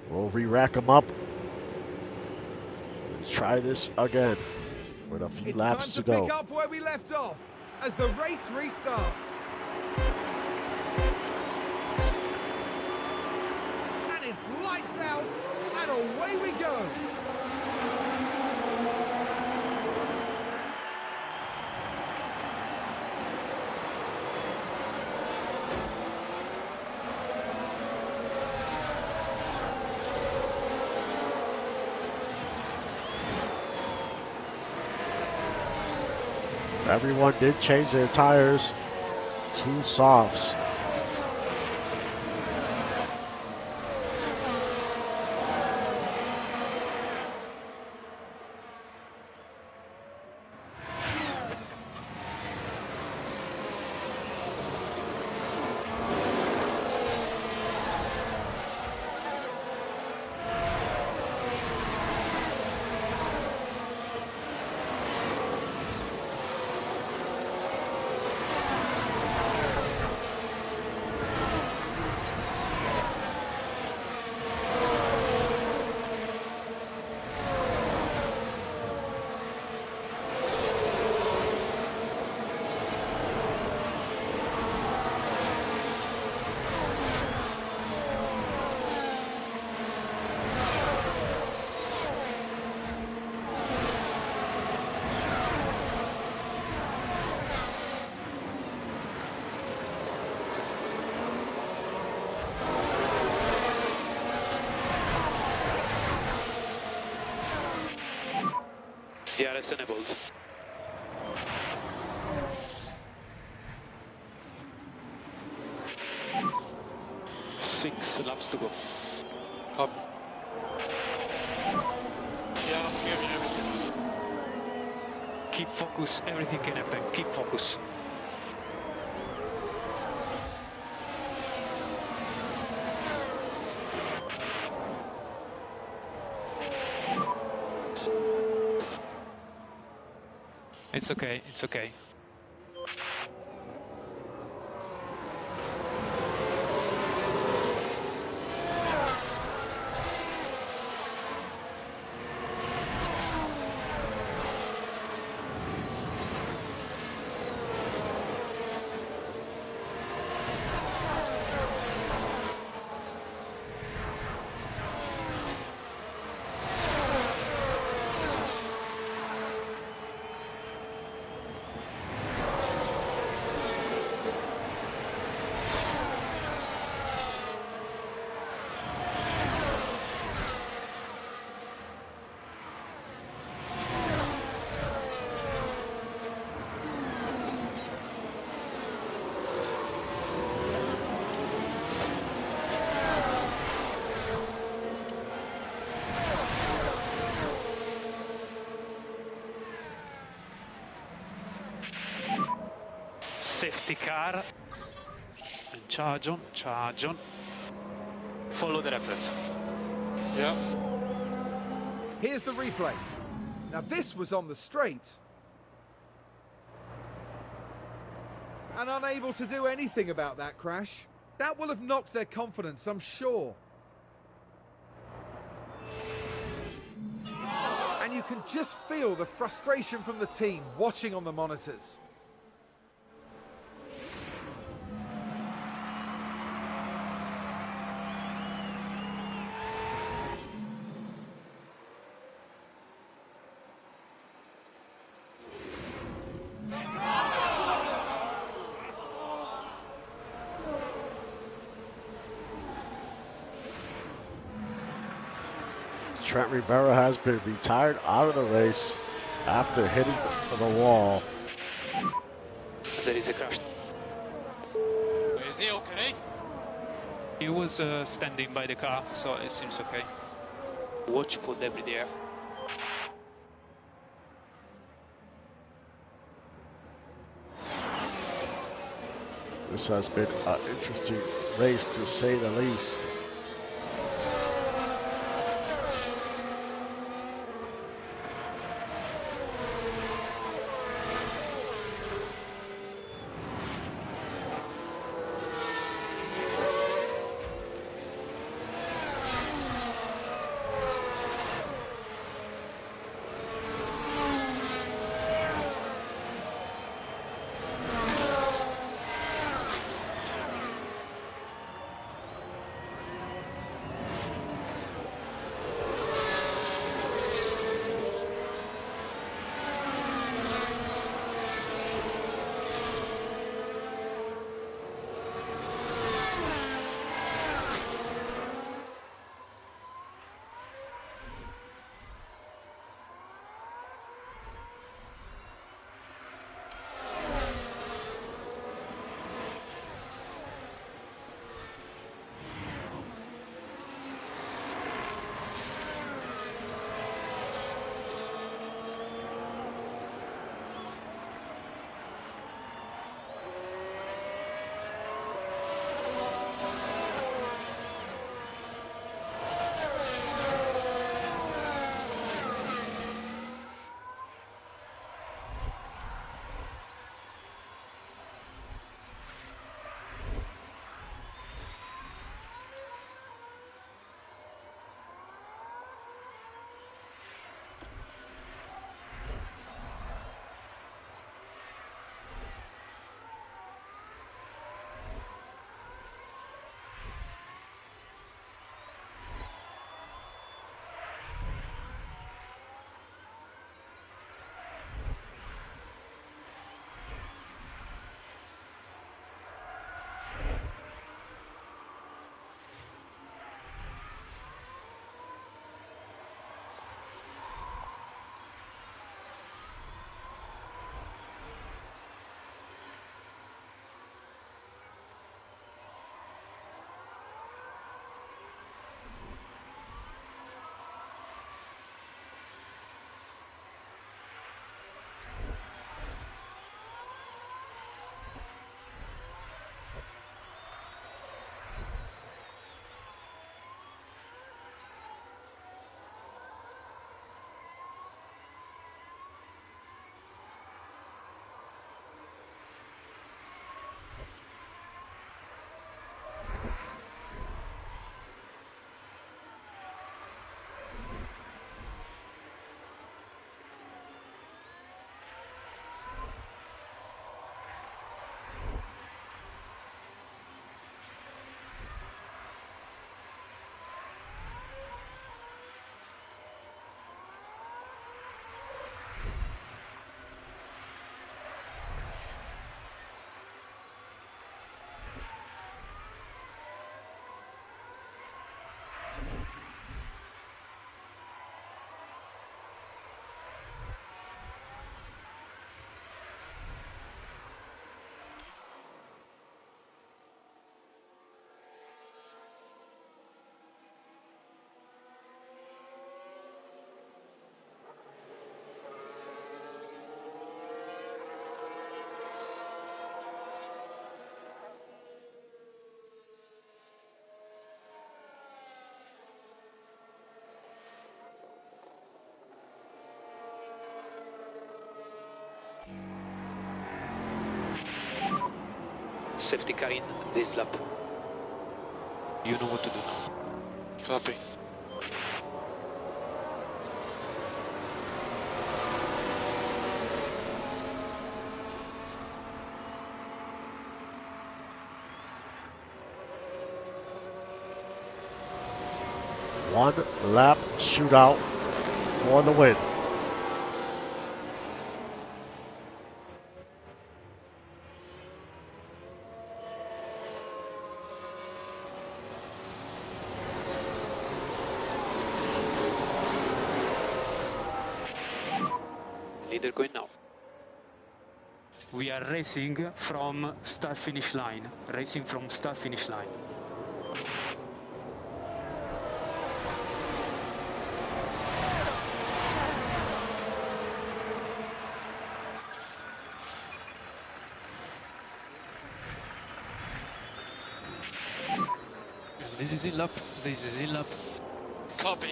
We'll re-rack him up. Let's try this again with a few laps to go. It's time to pick up where we left off as the race restarts. And it's lights out and away we go. Everyone did change their tires. 2 softs. DRS enabled. 6 laps to go. Up. Yeah, I'm hearing everything. Keep focus, everything can happen, keep focus. It's okay, it's okay. Safety car. And charge on, charge on. Follow the reference. Yeah. Here's the replay. Now this was on the straight. And unable to do anything about that crash. That will have knocked their confidence, I'm sure. And you can just feel the frustration from the team watching on the monitors. Trent Rivera has been retired out of the race after hitting the wall. There is a crash. Is he okay? He was standing by the car, so it seems okay. Watch for debris there. This has been an interesting race to say the least. Safety car in this lap. You know what to do now. Copy. One lap shootout for the win. Leader going now. We are racing from start-finish line. Racing from start-finish line. This is in lap. This is in lap. Copy.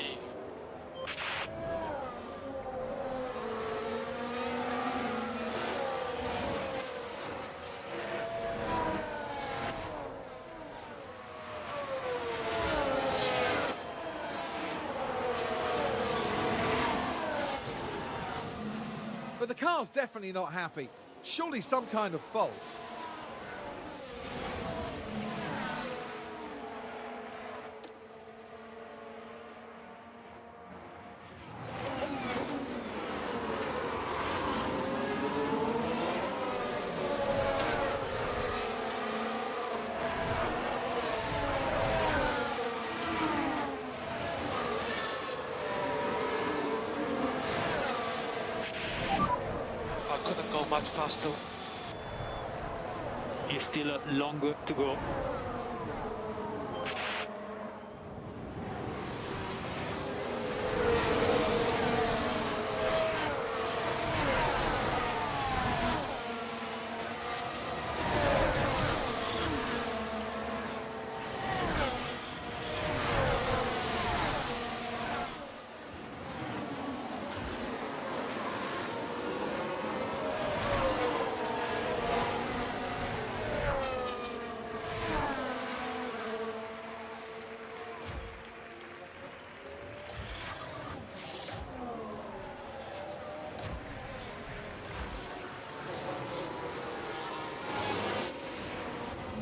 But the car's definitely not happy. Surely some kind of fault. I couldn't go much faster. It's still long to go.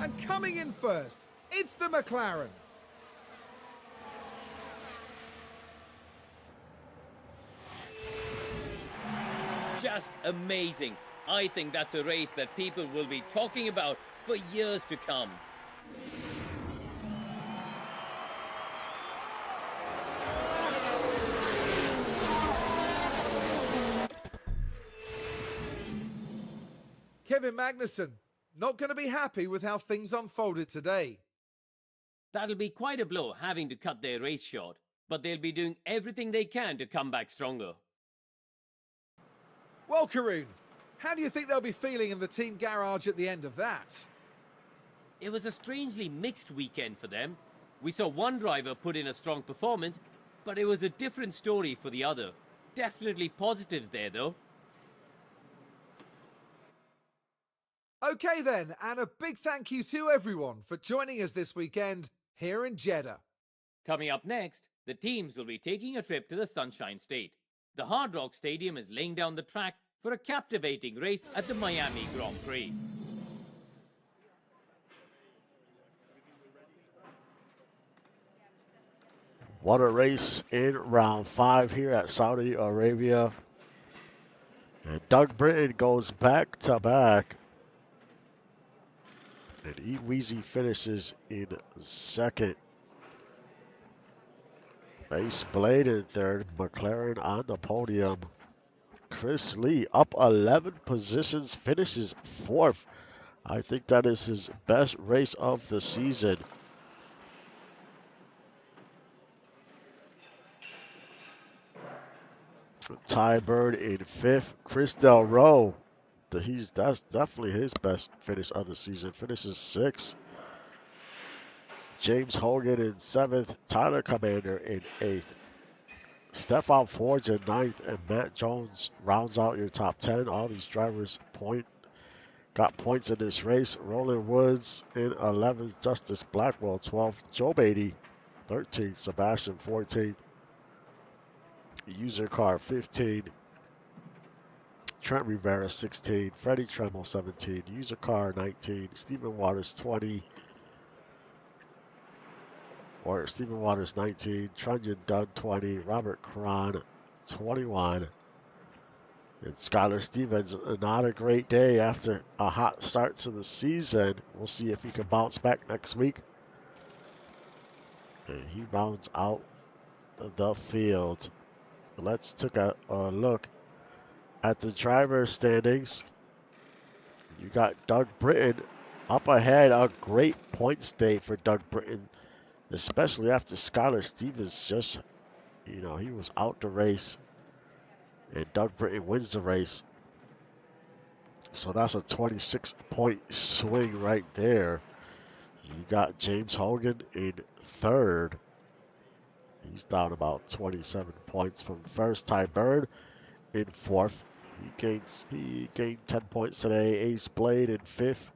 And coming in first, it's the McLaren. Just amazing. I think that's a race that people will be talking about for years to come. Kevin Magnussen, not going to be happy with how things unfolded today. That'll be quite a blow having to cut their race short, but they'll be doing everything they can to come back stronger. Well, Karun, how do you think they'll be feeling in the team garage at the end of that? It was a strangely mixed weekend for them. We saw one driver put in a strong performance, but it was a different story for the other. Definitely positives there, though. Okay then, and a big thank you to everyone for joining us this weekend here in Jeddah. Coming up next, the teams will be taking a trip to the Sunshine State. The Hard Rock Stadium is laying down the track for a captivating race at the Miami Grand Prix. What a race in round 5 here at Saudi Arabia. And Doug Britton goes back to back. And Eweezy finishes in second. Ace Blade in third. McLaren on the podium. Chris Lee up 11 positions, finishes fourth. I think that is his best race of the season. Ty Bird in fifth. Chris Del Roe, that's definitely his best finish of the season. Finishes sixth. James Hogan in seventh. Tyler Commander in eighth. Stefan Forge in ninth, and Matt Jones rounds out your top 10. All these drivers point got points in this race. Roland Woods in 11th, Justice Blackwell 12th, Joe Beatty 13th, Sebastian 14th, User Car 15, Trent Rivera 16, Freddie Tremel 17, User Car 19, Stephen Waters 20, or Stephen Waters 19, Trunyon Dunn 20, Robert Cron 21, and Skylar Stevens, not a great day after a hot start to the season. We'll see if he can bounce back next week. And he rounds out the field. Let's take a look at the driver standings. You got Doug Britton up ahead. A great points day for Doug Britton, especially after Skylar Stevens just, he was out the race. And Doug Britton wins the race. So that's a 26-point swing right there. You got James Hogan in third. He's down about 27 points from first. Ty Bird in fourth. He gained 10 points today. Ace Blade in fifth.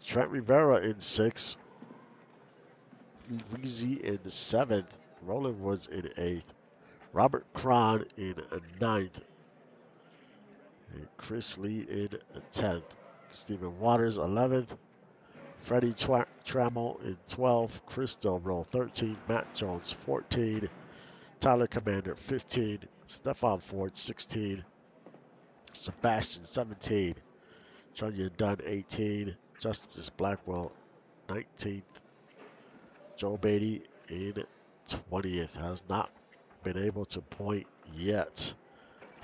Trent Rivera in sixth. Weezy in seventh. Roland Woods in eighth. Robert Cron in ninth. And Chris Lee in 10th. Stephen Waters 11th. Freddie Trammell in 12th. Chris Delbro 13th. Matt Jones 14th. Tyler Commander 15th. Stefan Ford 16th. Sebastian 17th. Trunyon Dunn 18th. Justice Blackwell 19th. Joe Beatty in 20th. Has not been able to point yet.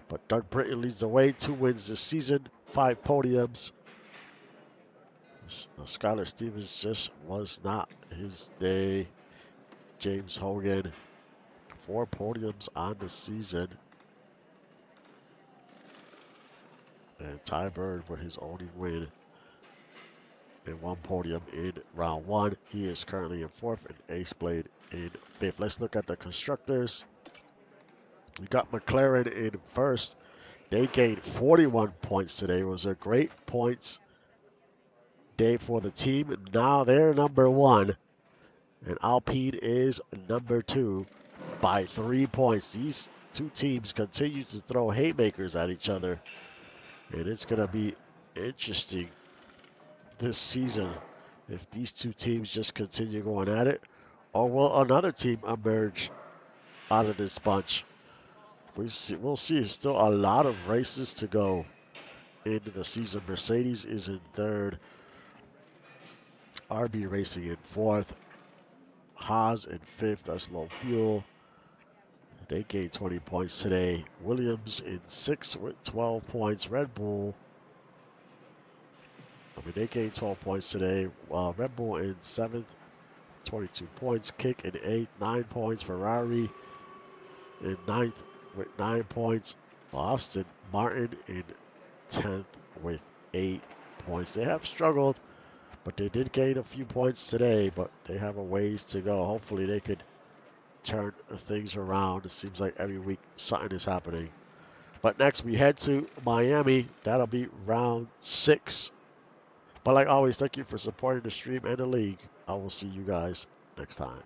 But Doug Britton leads the way. 2 wins this season. 5 podiums. Skylar Stevens just was not his day. James Hogan, 4 podiums on the season. And Ty Bird for his only win. And 1 podium in round 1. He is currently in 4th and Ace Blade in 5th. Let's look at the constructors. We got McLaren in 1st. They gained 41 points today. It was a great points day for the team. Now they're number 1. And Alpine is number 2 by 3 points. These 2 teams continue to throw haymakers at each other. And it's going to be interesting this season if these 2 teams just continue going at it. Or will another team emerge out of this bunch? We'll see. There's still a lot of races to go into the season. Mercedes is in 3rd. RB Racing in 4th. Haas in 5th. That's low fuel. They gained 20 points today. Williams in 6th with 12 points. Red Bull, they gained 12 points today. Red Bull in 7th, 22 points. Kick in 8th, 9 points. Ferrari in 9th with 9 points. Austin Martin in 10th with 8 points. They have struggled, but they did gain a few points today, but they have a ways to go. Hopefully they could turn things around. It seems like every week something is happening. But next we head to Miami. That'll be round 6. But like always, thank you for supporting the stream and the league. I will see you guys next time.